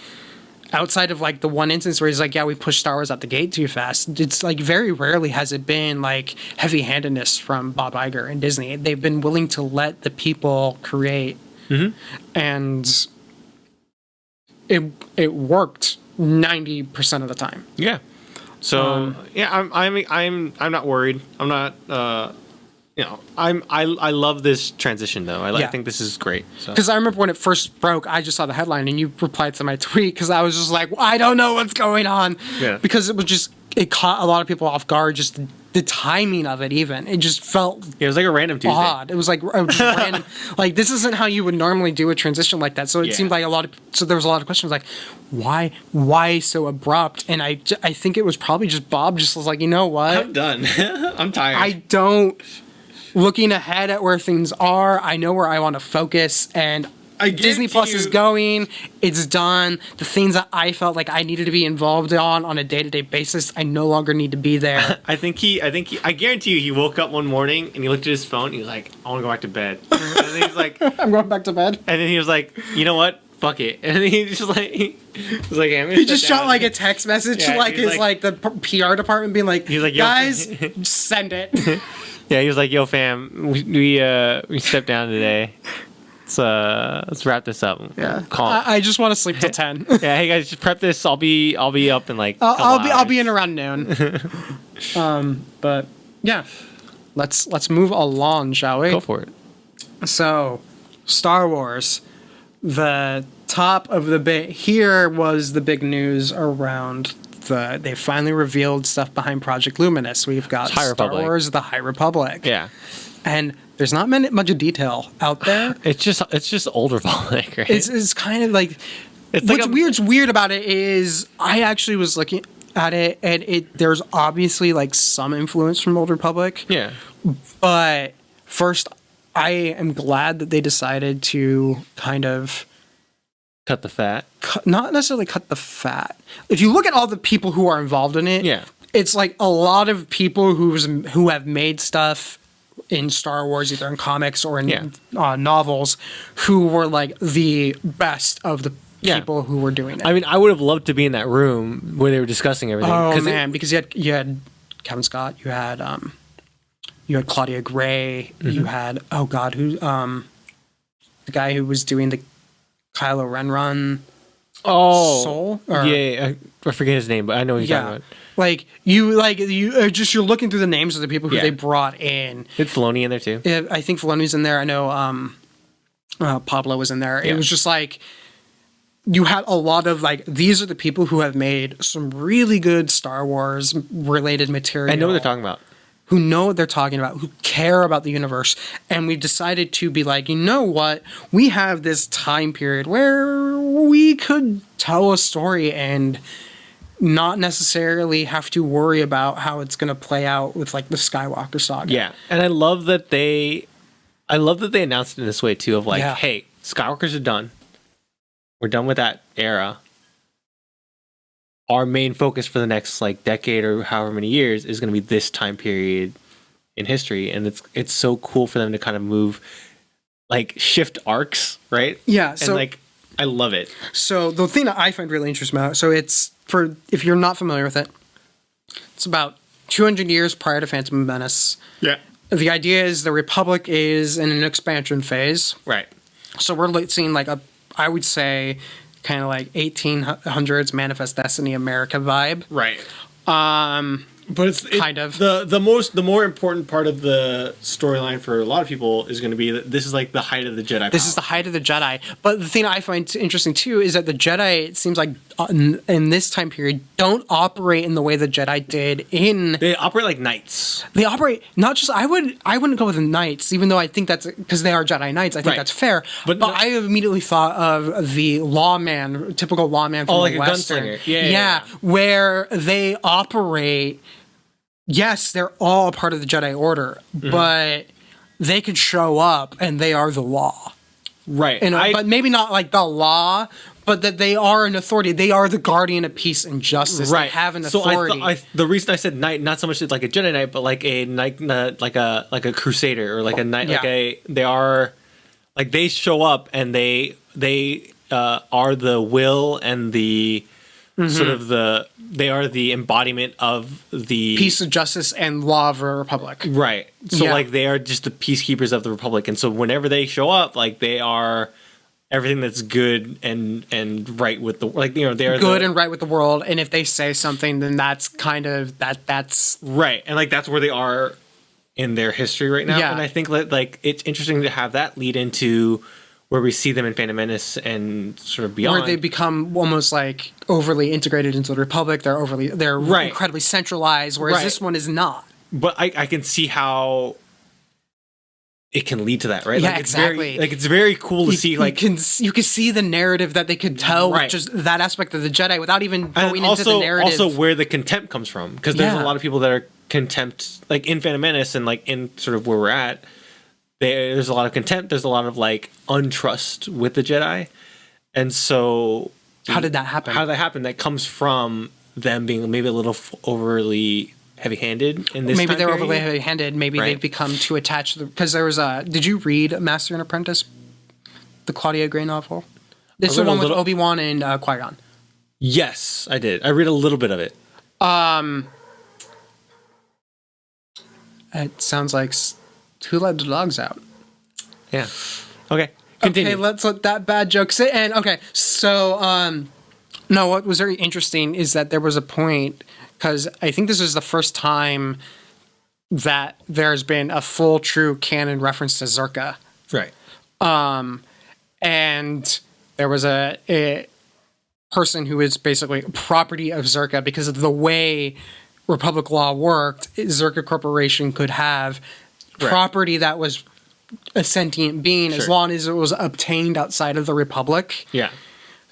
outside of like the one instance where he's like, yeah, we pushed Star Wars out the gate too fast. It's like very rarely has it been like heavy-handedness from Bob Iger and Disney. They've been willing to let the people create, and it worked 90% of the time. Yeah. So I'm not worried. I'm not. I love this transition though. I think this is great. Because I remember when it first broke, I just saw the headline and you replied to my tweet because I was just like, I don't know what's going on. Yeah. Because it caught a lot of people off guard. Just the timing of it, even it just felt. It was like a random Tuesday. Odd. It was like just random. Like this isn't how you would normally do a transition like that. So it seemed like there was a lot of questions like, why so abrupt? And I think it was probably just Bob just was like, you know what? I'm done. I'm tired. Looking ahead at where things are, I know where I want to focus, and Disney Plus is going. It's done. The things that I felt like I needed to be involved on a day-to-day basis, I no longer need to be there. I guarantee you, he woke up one morning and he looked at his phone. And he was like, "I want to go back to bed." And then he's like, "I'm going back to bed." And then he was like, "You know what? Fuck it." And then he just like, he just shot like a text message to like his like the PR department, being like, "He's like, guys, send it." Yeah, he was like, "Yo, fam, we stepped down today. Let's wrap this up." Yeah, I just want to sleep till 10. Yeah, hey guys, just prep this. I'll be up in like. I'll be in around noon. But yeah, let's move along, shall we? Go for it. So, Star Wars, the top of the bit here was the big news around. They finally revealed stuff behind Project Luminous. We've got Star Wars: The High Republic. Yeah, and there's not much of detail out there. It's just Old Republic, right? It's kind of like what's weird about it is I actually was looking at it and there's obviously like some influence from Old Republic. Yeah, but first, I am glad that they decided to kind of. Cut the fat. Not necessarily cut the fat. If you look at all the people who are involved in it, it's like a lot of people who have made stuff in Star Wars, either in comics or in novels, who were like the best of the people who were doing it. I mean, I would have loved to be in that room where they were discussing everything. Oh man, because you had Kevin Scott, you had Claudia Gray, you had the guy who was doing the Kylo Ren run. Oh, Soul? I forget his name, but I know what you're talking about. You're looking through the names of the people who they brought in. Did Filoni in there too? I think Filoni's in there. I know Pablo was in there. Yeah. It was just like you had a lot of like these are the people who have made some really good Star Wars related material. I know what they're talking about. Who know what they're talking about, who care about the universe. And we decided to be like, you know what? We have this time period where we could tell a story and not necessarily have to worry about how it's going to play out with like the Skywalker saga. Yeah. And I love that they announced it in this way too, of like, hey, Skywalkers are done. We're done with that era. Our main focus for the next like decade or however many years is going to be this time period in history, and it's so cool for them to kind of move, like shift arcs, right? Yeah. So and like I love it. So the thing that I find really interesting about it's if you're not familiar with it, it's about 200 years prior to Phantom Menace. Yeah. The idea is the Republic is in an expansion phase. Right. So we're seeing like I would say. Kind of like 1800s Manifest Destiny America vibe, right? But it's kind of the more important part of the storyline for a lot of people is going to be that this is like the height of the Jedi. This is the height of the Jedi. But the thing I find interesting too is that the Jedi, it seems like in this time period don't operate in the way the Jedi did in. They operate like knights. They operate not just. I wouldn't go with the knights, even though I think that's because they are Jedi Knights. I think that's fair. But I immediately thought of the lawman, typical lawman from like the Western. A gunslinger. Yeah, where they operate. Yes, they're all a part of the Jedi Order, but they could show up and they are the law. Right. But maybe not like the law, but that they are an authority. They are the guardian of peace and justice. Right. They have an authority. So the reason I said knight, not so much like a Jedi Knight, but like a knight, like a crusader or like a knight. They show up and they are the will and the sort of they are the embodiment of the peace of justice and law of a republic. Right. So like they are just the peacekeepers of the republic, and so whenever they show up, like they are everything that's good and right with the they are good and right with the world. And if they say something, then that's kind of that's right. And like that's where they are in their history right now. Yeah. And I think that like it's interesting to have that lead into where we see them in Phantom Menace and sort of beyond. Where they become almost like overly integrated into the Republic. They're incredibly centralized, whereas this one is not. But I can see how it can lead to that, right? Yeah, like, exactly. It's very cool to see. Like you can see the narrative that they could tell with just that aspect of the Jedi without even going into the narrative. Also, where the contempt comes from, because there's a lot of people that are contempt, like in Phantom Menace and like in sort of where we're at. There's a lot of contempt. There's a lot of like untrust with the Jedi, and so how did that happen? That comes from them being maybe a little overly heavy-handed in this. Maybe they're period. overly heavy-handed. Maybe they've become too attached. Because there was a. Did you read Master and Apprentice, the Claudia Gray novel? It's the one with Obi-Wan and Qui-Gon. Yes, I did. I read a little bit of it. It sounds like. Who let the dogs out? Yeah. Okay. Continue. Okay, let's let that bad joke sit. And okay, so no, what was very interesting is that there was a point, because I think this was the first time that there's been a full, true canon reference to Zerka. Right. And there was a person who is basically property of Zerka because of the way Republic law worked. Zerka Corporation could have property that was a sentient being as long as it was obtained outside of the Republic. Yeah.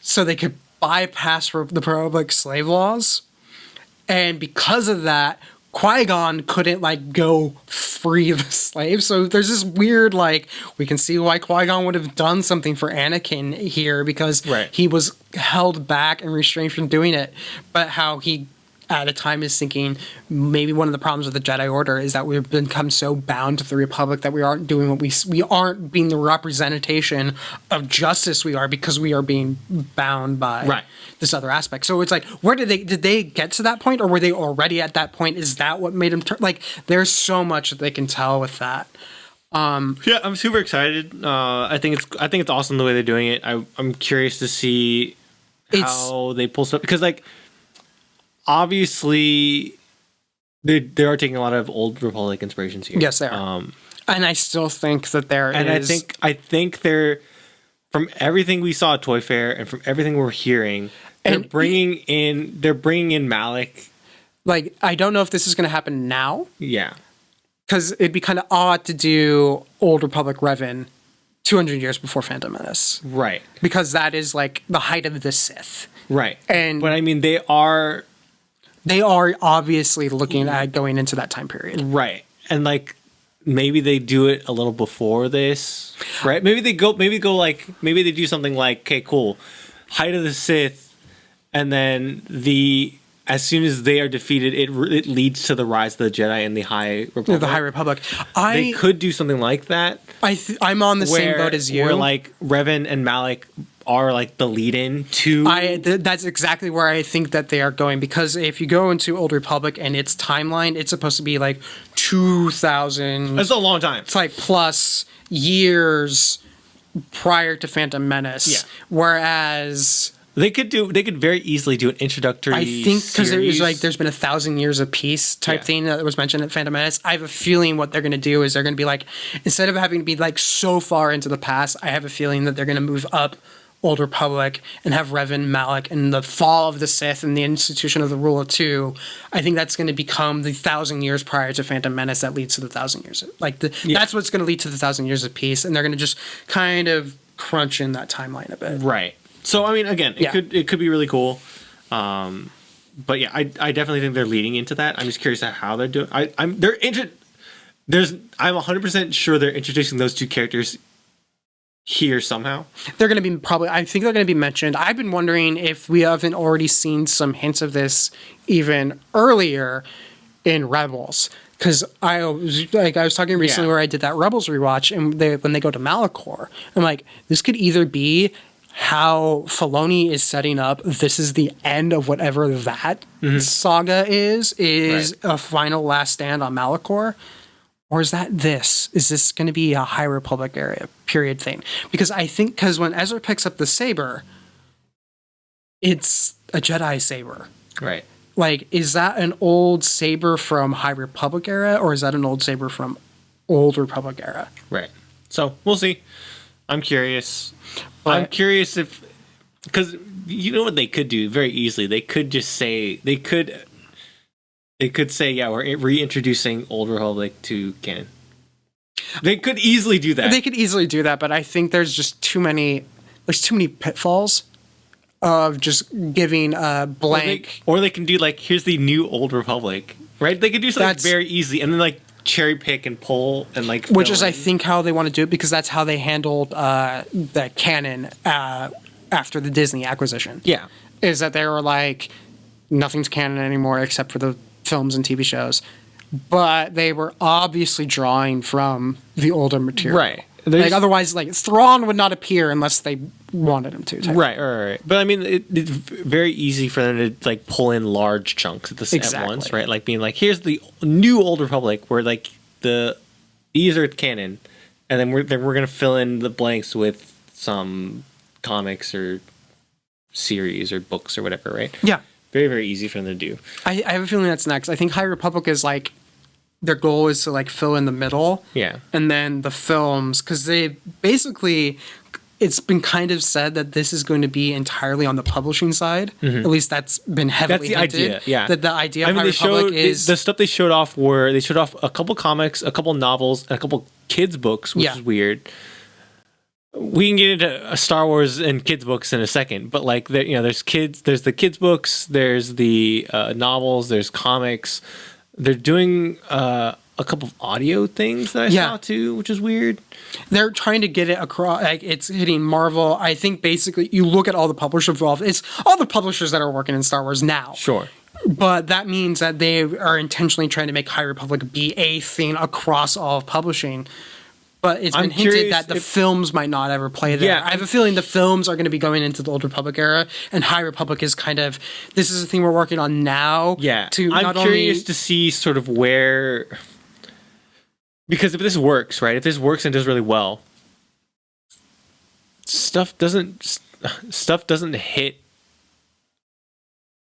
So they could bypass the Republic slave laws. And because of that, Qui-Gon couldn't like go free the slaves. So there's this weird we can see why Qui-Gon would have done something for Anakin here because he was held back and restrained from doing it. But how he at a time is thinking maybe one of the problems with the Jedi Order is that we've become so bound to the Republic that we aren't doing what we aren't being the representation of justice we are because we are being bound by this other aspect. So it's like, where did they get to that point, or were they already at that point? Is that what made them there's so much that they can tell with that. Yeah, I'm super excited. I think it's awesome the way they're doing it. I'm curious to see how they pull stuff, because obviously, they are taking a lot of old Republic inspirations here. Yes, they are. And I still think that I think they're, from everything we saw at Toy Fair and from everything we're hearing, they're bringing in Malik. I don't know if this is going to happen now. Yeah. Because it'd be kind of odd to do Old Republic Revan 200 years before Phantom Menace. Right. Because that is the height of the Sith. Right. But I mean, they are obviously looking at going into that time period. Right. And maybe they do it a little before this, right? Maybe they do something like, okay, cool, height of the Sith, and then as soon as they are defeated, it leads to the rise of the Jedi and the High Republic. The High Republic. They could do something like that. I'm on the same boat as you. Where Revan and Malik are the lead-in to. That's exactly where I think that they are going, because if you go into Old Republic and its timeline, it's supposed to be 2,000. That's a long time. It's plus years prior to Phantom Menace. Yeah. Whereas they could very easily do an introductory. I think because there's been 1,000 years of peace type thing that was mentioned at Phantom Menace. I have a feeling what they're going to do is they're going to be instead of having to be so far into the past, I have a feeling that they're going to move up Old Republic and have Revan, Malak, and the fall of the Sith and the institution of the Rule of Two, I think that's going to become the 1,000 years prior to Phantom Menace that leads to the 1,000 years. That's what's going to lead to the 1,000 years of peace, and they're going to just kind of crunch in that timeline a bit. Right. So, I mean, again, it could be really cool. But yeah, I definitely think they're leading into that. I'm just curious how they're doing. I'm 100% sure they're introducing those two characters here somehow. They're going to be I think they're going to be mentioned. I've been wondering if we haven't already seen some hints of this even earlier in Rebels. Because I was talking recently where I did that Rebels rewatch, and when they go to Malachor, I'm like, this could either be how Filoni is setting up, this is the end of whatever that saga is a final last stand on Malachor, or is that this? Is this going to be a High Republic area period thing? Because I think, when Ezra picks up the saber, it's a Jedi saber. Right. Like, is that an old saber from High Republic era, or is that an old saber from Old Republic era? Right. So, we'll see. I'm curious. I'm curious if... Because you know what they could do very easily? They could just say... They could say, yeah, we're reintroducing Old Republic to canon. They could easily do that. They could easily do that, but I think there's just too many... There's too many pitfalls of just giving a blank... Or they can do, like, here's the new Old Republic, right? They could do something very easy, and then, like, cherry pick and pull and, like... Which is, I think, how they want to do it, because that's how they handled the canon after the Disney acquisition. Yeah. Is that they were like, nothing's canon anymore except for the films and TV shows. But they were obviously drawing from the older material. Right. Like, otherwise, like, Thrawn would not appear unless they wanted him to. Right. But I mean, it's very easy for them to, like, pull in large chunks at once, right? Like, being like, here's the new Old Republic, where, like, these are canon, and then we're gonna fill in the blanks with some comics or series or books or whatever, right? Yeah. Very, very easy for them to do. I have a feeling that's next. I think High Republic is, like, their goal is to, like, fill in the middle. Yeah. And then the films, because they basically, it's been kind of said that this is going to be entirely on the publishing side. Mm-hmm. At least that's been heavily hinted. That's the idea, yeah. That the idea of High Republic is... The stuff they showed off they showed off a couple comics, a couple novels, and a couple kids' books, which is weird. We can get into Star Wars and kids' books in a second, but, like, there's the kids' books, there's the novels, there's comics. They're doing a couple of audio things that I saw too, which is weird. They're trying to get it across. Like, it's hitting Marvel. I think basically you look at all the publishers involved. It's all the publishers that are working in Star Wars now. Sure. But that means that they are intentionally trying to make High Republic be a thing across all of publishing. But it's been hinted that the films might not ever play there. I have a feeling the films are going to be going into the Old Republic era, and High Republic is kind of, this is the thing we're working on now. Yeah, I'm curious to see sort of where, because if this works, right, if this works and does really well, stuff doesn't hit.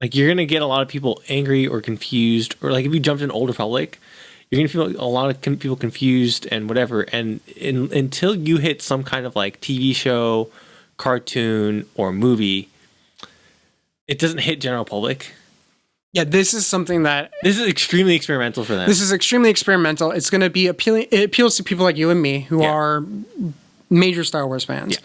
Like, you're going to get a lot of people angry or confused, or, like, if you jumped in Old Republic, you're going to feel a lot of people confused and whatever. And until you hit some kind of, like, TV show, cartoon, or movie, it doesn't hit general public. Yeah, this is something that... This is extremely experimental for them. This is extremely experimental. It's going to be appealing. It appeals to people like you and me who are major Star Wars fans. Yeah.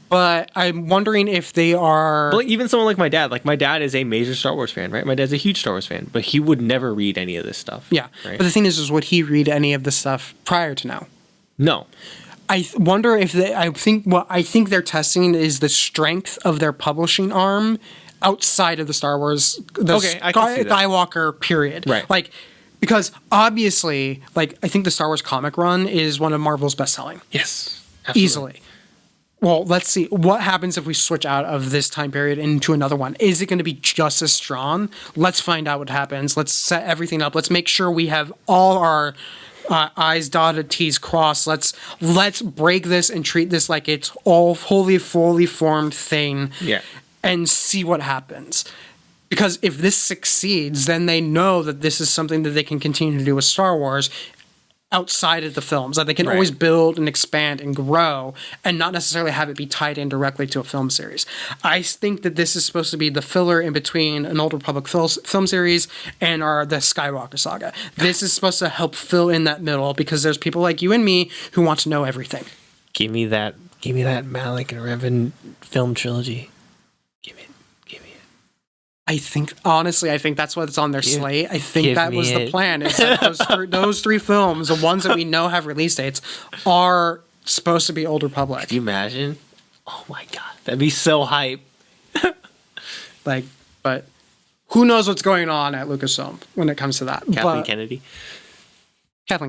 But I'm wondering if they are... But, like, even someone like my dad. Like, my dad is a major Star Wars fan, right? My dad's a huge Star Wars fan, but he would never read any of this stuff. Yeah. Right? But the thing is would he read any of this stuff prior to now? No. I wonder if what I think they're testing is the strength of their publishing arm outside of the Star Wars, Skywalker period. Right. Like, because obviously, like, I think the Star Wars comic run is one of Marvel's best-selling. Yes. Absolutely. Easily. Well, let's see. What happens if we switch out of this time period into another one? Is it going to be just as strong? Let's find out what happens. Let's set everything up. Let's make sure we have all our I's dotted, T's crossed. Let's break this and treat this like it's all wholly, fully formed thing. Yeah. And see what happens. Because if this succeeds, then they know that this is something that they can continue to do with Star Wars. outside of the films, that they can always build and expand and grow and not necessarily have it be tied in directly to a film series. I think that this is supposed to be the filler in between an Old Republic film series and the Skywalker saga. This is supposed to help fill in that middle because there's people like you and me who want to know everything. Give me that Malik and Revan film trilogy. Give me it. I think that's what's on their slate. I think that was the plan. Is that those three films, the ones that we know have release dates, are supposed to be Old Republic. Can you imagine? Oh my god, that'd be so hype. But who knows what's going on at Lucasfilm when it comes to that? Kathleen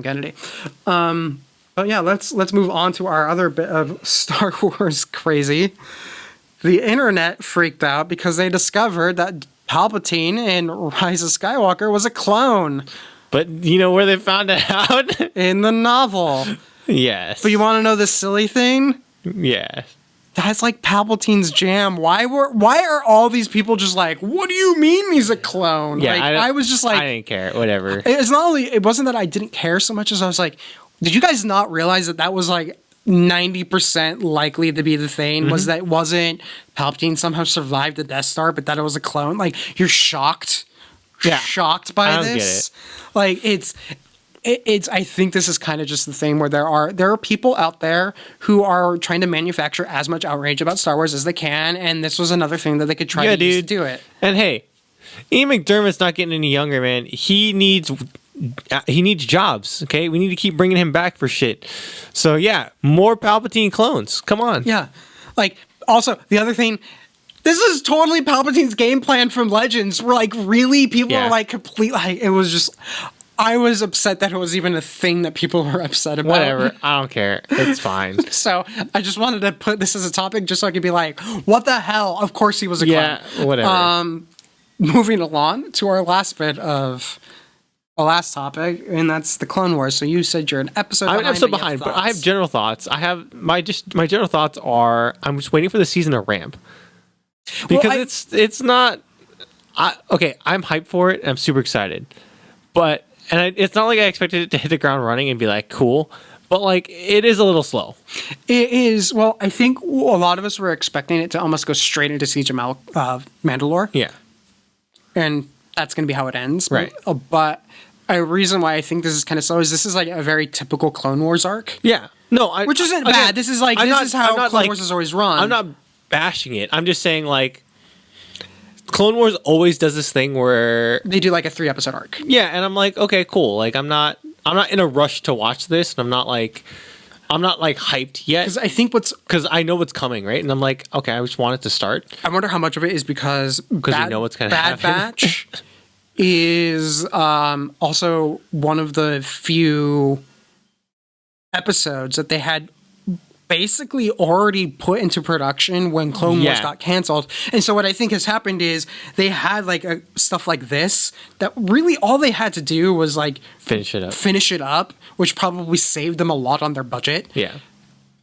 Kennedy. But yeah, let's move on to our other bit of Star Wars crazy. The internet freaked out because they discovered that Palpatine in Rise of Skywalker was a clone. But you know where they found it out? In the novel. Yes. But you want to know the silly thing? Yes. That's like Palpatine's jam. Why are all these people just like, what do you mean he's a clone? Yeah, like, I was just like, I didn't care. Whatever. It wasn't that I didn't care so much as I was like, did you guys not realize that was like 90% likely to be the thing? Was that wasn't Palpatine somehow survived the Death Star, but that it was a clone? Like, you're shocked by this. Like, it's I think this is kind of just the thing where there are people out there who are trying to manufacture as much outrage about Star Wars as they can, and this was another thing that they could try to use to do it. And hey, Ian McDermott's not getting any younger, man. He needs jobs, okay? We need to keep bringing him back for shit. So yeah, more Palpatine clones. Come on. Yeah. Like, also, the other thing, this is totally Palpatine's game plan from Legends. Where, like, really, people are, like, complete, like, it was just, I was upset that it was even a thing that people were upset about. Whatever. I don't care. It's fine. So, I just wanted to put this as a topic just so I could be like, what the hell? Of course he was a clone. Yeah, whatever. Moving along to our last bit of... the last topic, and that's the Clone Wars. So you said you're an episode behind. I'm an episode behind, but I have general thoughts. I have my general thoughts are I'm just waiting for the season to ramp because it's not. I'm hyped for it. And I'm super excited, but it's not like I expected it to hit the ground running and be like cool. But like it is a little slow. It is. Well, I think a lot of us were expecting it to almost go straight into Siege of Mandalore. Yeah, and that's going to be how it ends. Right. But a reason why I think this is kind of slow is this is like a very typical Clone Wars arc. Yeah. No, which isn't bad. This is like this is how Clone Wars is always run. I'm not bashing it. I'm just saying like Clone Wars always does this thing where they do like a 3-episode arc. Yeah, and I'm like, okay, cool. Like I'm not in a rush to watch this, and I'm not like hyped yet. Because I know what's coming, right? And I'm like, okay, I just want it to start. I wonder how much of it is because we know what's going to happen. Bad Batch is also one of the few episodes that they had basically already put into production when Clone Wars got canceled. And so what I think has happened is they had like stuff like this that really all they had to do was like finish it up, which probably saved them a lot on their budget. Yeah.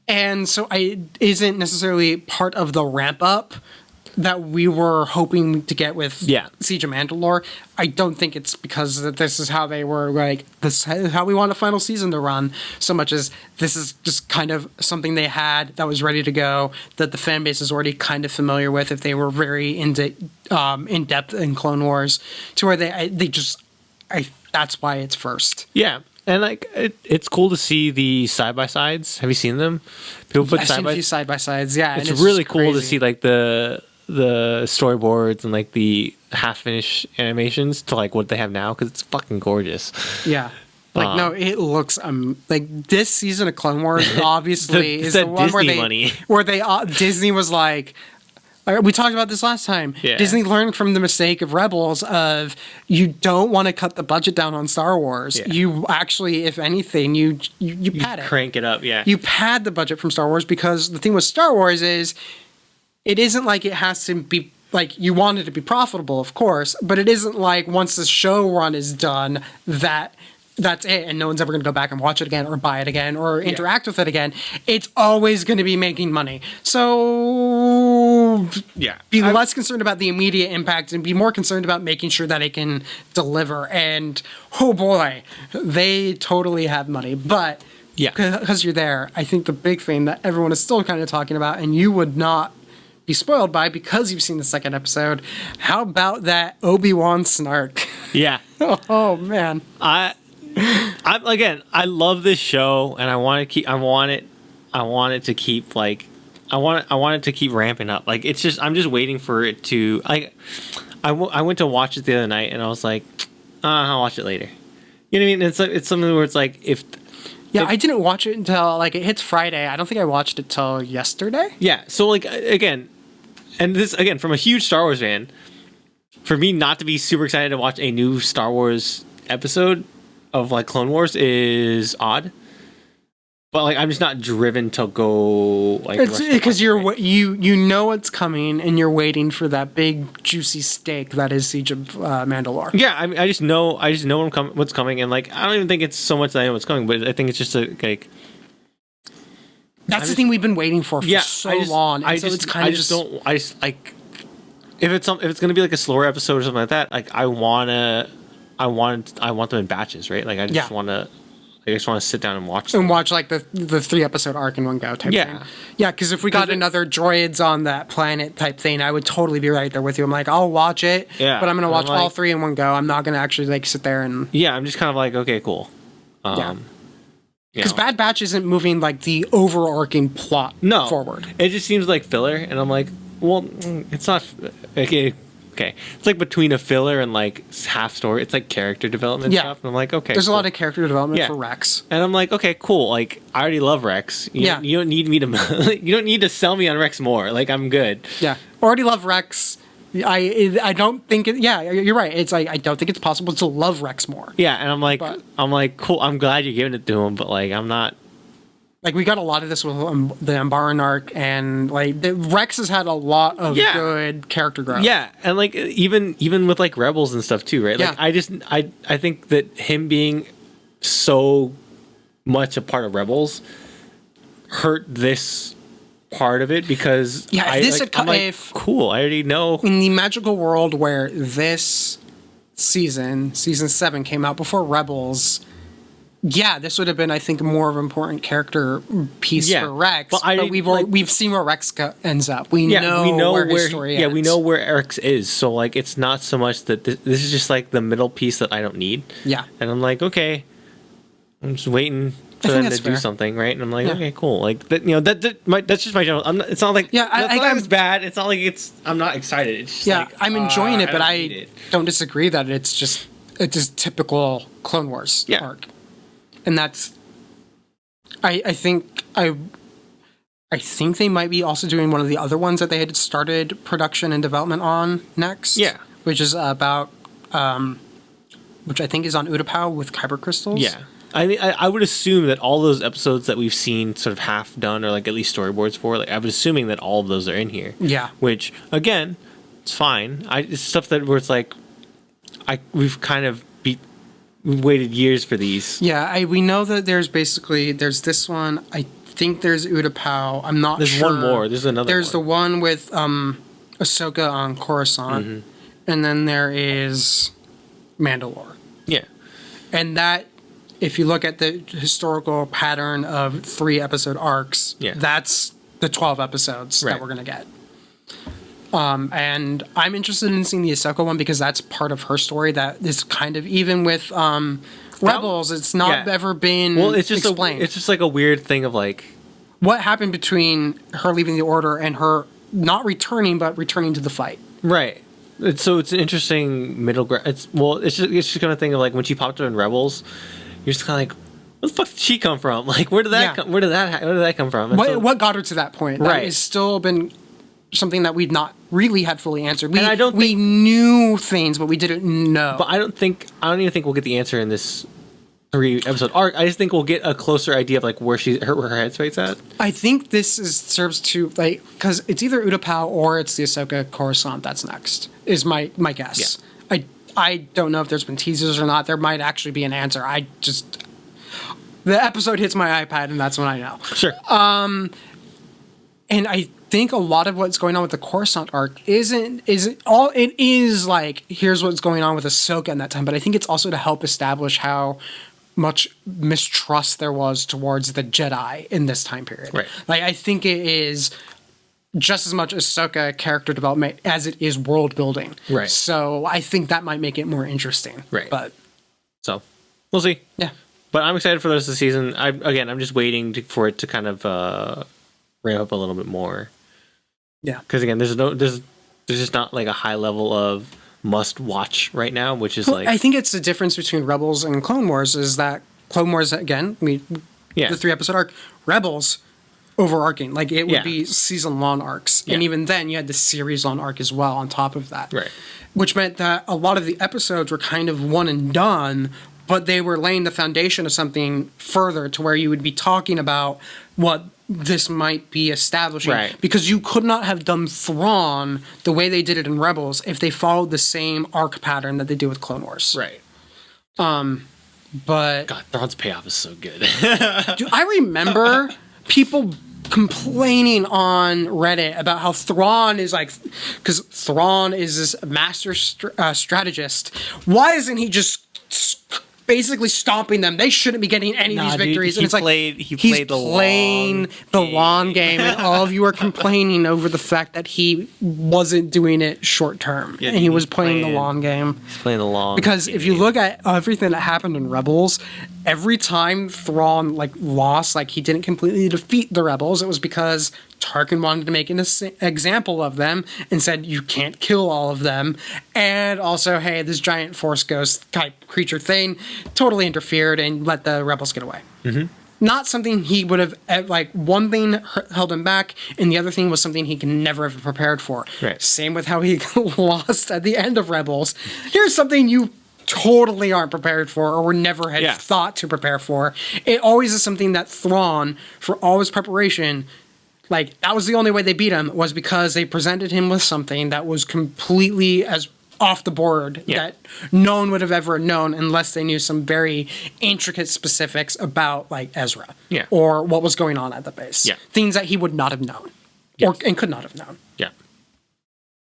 And so it isn't necessarily part of the ramp up that we were hoping to get with Siege of Mandalore. I don't think it's because this is how they were like, this is how we want a final season to run, so much as this is just kind of something they had that was ready to go, that the fan base is already kind of familiar with if they were very in depth in Clone Wars, to where that's why it's first. Yeah. And like it's cool to see the side-by-sides. Have you seen them? People put I've seen a few side-by-sides, yeah. It's really cool to see like the storyboards and like the half-finished animations to like what they have now, because it's fucking gorgeous. Yeah. Like, no, it looks like this season of Clone Wars obviously is the one where Disney was like, we talked about this last time. Yeah. Disney learned from the mistake of Rebels of you don't want to cut the budget down on Star Wars. Yeah. You actually, if anything, you pad it. Crank it up, yeah. You pad the budget from Star Wars, because the thing with Star Wars is it isn't like it has to be like, you want it to be profitable, of course, but it isn't like once the show run is done that that's it, and no one's ever going to go back and watch it again or buy it again or interact with it again. It's always going to be making money. So be less concerned about the immediate impact and be more concerned about making sure that it can deliver. And oh boy, they totally have money. But because you're there, I think the big thing that everyone is still kind of talking about, and you would not be spoiled by because you've seen the second episode, how about that Obi-Wan snark? Yeah. Oh man. I love this show, and I want it to keep like, I want it to keep ramping up. Like, it's just, I'm just waiting for it to, like, I went to watch it the other night, and I was like, I'll watch it later. You know what I mean? It's something where it's like, I didn't watch it until, like, it hits Friday. I don't think I watched it till yesterday. Yeah, so, like, again, and this, again, from a huge Star Wars fan, for me not to be super excited to watch a new Star Wars episode of, like, Clone Wars is odd. But, like, I'm just not driven to go, like... It's because you know what's coming, and you're waiting for that big, juicy steak that is Siege of Mandalore. Yeah, I mean, I just know what's coming, and, like, I don't even think it's so much that I know what's coming, but I think it's just like... That's the thing we've been waiting for so long. If it's gonna be like a slower episode or something like that, like I want them in batches, right? Like I just want to sit down and watch them. And watch like the 3-episode arc in one go type thing. Yeah, because if we got another droids on that planet type thing, I would totally be right there with you. I'm like, I'll watch it, but I'm gonna watch all 3 in one go. I'm not gonna actually like sit there and I'm just kind of like, okay, cool. Because Bad Batch isn't moving like the overarching plot forward. It just seems like filler, and I'm like, well, it's not. Okay. It's like between a filler and like half story. It's like character development stuff. And I'm like, okay. There's a lot of character development for Rex. And I'm like, okay, cool. Like, I already love Rex. You don't need me to. You don't need to sell me on Rex more. Like, I'm good. Yeah. Already love Rex. I don't think it. Yeah, you're right. It's like I don't think it's possible to love Rex more. Yeah, and I'm like, cool. I'm glad you're giving it to him, but like, I'm not. Like, we got a lot of this with the Umbaran arc, and like Rex has had a lot of good character growth. Yeah, and like even with like Rebels and stuff too, right? Like, I think that him being so much a part of Rebels hurt this part of it because cool, I already know. In the magical world where this season 7 came out before Rebels, this would have been, I think, more of an important character piece for Rex. But we've seen where Rex ends up. We know where his story ends. Yeah, we know where Rex is. So like, it's not so much that this is just like the middle piece that I don't need. Yeah, and I'm like, okay, I'm just waiting for them to do something, right? And I'm like, okay, cool. Like that, that's just my general. It's not like it's bad. It's not like I'm not excited. It's just I'm enjoying it, but I don't disagree that it's just typical Clone Wars arc, and that's. I think they might be also doing one of the other ones that they had started production and development on next. Yeah, which is about, which I think is on Utapau with kyber crystals. Yeah. I mean, I would assume that all those episodes that we've seen sort of half done or like at least storyboards for, like I was assuming that all of those are in here. Yeah. Which again, it's fine. It's stuff that where it's like, we've kind of we've waited years for these. Yeah, we know that there's this one. I think there's Utapau. I'm not sure. There's one more. There's another. There's the one with Ahsoka on Coruscant, and then there is Mandalore. Yeah. And that, if you look at the historical pattern of 3-episode arcs, that's the 12 episodes that we're going to get. And I'm interested in seeing the Ahsoka one because that's part of her story that is kind of, even with Rebels, it's not ever been explained. It's just like a weird thing of like... What happened between her leaving the Order and her not returning, but returning to the fight. Right. So it's an interesting middle ground. It's just kind of thing of like when she popped up in Rebels... You're just kind of like, where the fuck did she come from? Like, where did that come from? What got her to that point? That has still been something that we've not really had fully answered. We knew things, but we didn't know. But I don't even think we'll get the answer in this 3-episode arc. I just think we'll get a closer idea of like where her headspace's at. I think this serves to like, because it's either Utapau or it's the Ahsoka Coruscant that's next. Is my guess. Yeah. I don't know if there's been teasers or not. There might actually be an answer. The episode hits my iPad, and that's when I know. Sure. And I think a lot of what's going on with the Coruscant arc isn't all. It is like, here's what's going on with Ahsoka in that time, but I think it's also to help establish how much mistrust there was towards the Jedi in this time period. Right. Like, I think it is just as much Ahsoka character development as it is world building. Right. So I think that might make it more interesting. Right. But so we'll see. Yeah. But I'm excited for the rest of the season. I'm just waiting for it to kind of ramp up a little bit more. Yeah. Because again, there's just not like a high level of must watch right now, which is like, I think it's the difference between Rebels and Clone Wars is that Clone Wars, again, the 3-episode arc, Rebels overarching, like it would be season long arcs, and even then you had the series long arc as well on top of that, right? Which meant that a lot of the episodes were kind of one and done, but they were laying the foundation of something further to where you would be talking about what this might be establishing, right? Because you could not have done Thrawn the way they did it in Rebels if they followed the same arc pattern that they do with Clone Wars, right? But God, Thrawn's payoff is so good. Dude, I remember people complaining on Reddit about how Thrawn is like, because Thrawn is this master strategist. Why isn't he just basically stomping them? They shouldn't be getting any of these victories. Dude, and it's he's playing the long game, and all of you are complaining over the fact that he wasn't doing it short term, and he was playing the long game. He's playing the long because game. If you look at everything that happened in Rebels, every time Thrawn lost, he didn't completely defeat the Rebels, it was because Tarkin wanted to make an example of them and said, you can't kill all of them. And also, hey, this giant Force Ghost type creature thing totally interfered and let the Rebels get away. Mm-hmm. Not something he would have, one thing held him back, and the other thing was something he can never have prepared for. Right. Same with how he lost at the end of Rebels. Here's something you totally aren't prepared for or were never had thought to prepare for. It always is something that Thrawn, for all his preparation, that was the only way they beat him, was because they presented him with something that was completely as off the board that no one would have ever known unless they knew some very intricate specifics about Ezra or what was going on at the base. Yeah. Things that he would not have known and could not have known. Yeah.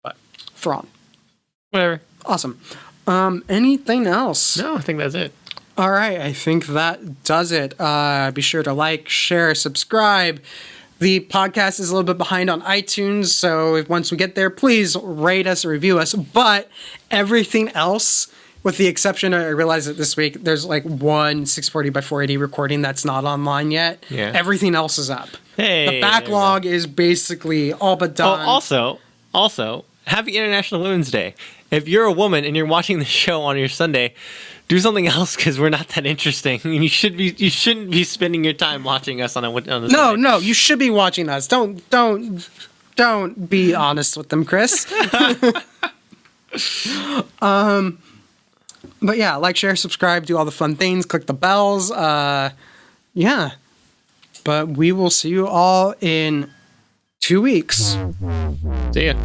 But Thrawn. Whatever. Awesome. Anything else? No, I think that's it. All right. I think that does it. Be sure to like, share, subscribe. The podcast is a little bit behind on iTunes, so once we get there, please rate us or review us. But everything else, with the exception, I realized that this week there's one 640 by 480 recording that's not online yet. Yeah. Everything else is up. Hey, the backlog is basically all but done. Oh, also, happy International Women's Day. If you're a woman and you're watching the show on your Sunday, do something else because we're not that interesting. You shouldn't be spending your time watching us on a Sunday. No, you should be watching us. Don't be honest with them, Chris. But yeah, like, share, subscribe, do all the fun things, click the bells. Yeah. But we will see you all in 2 weeks. See ya.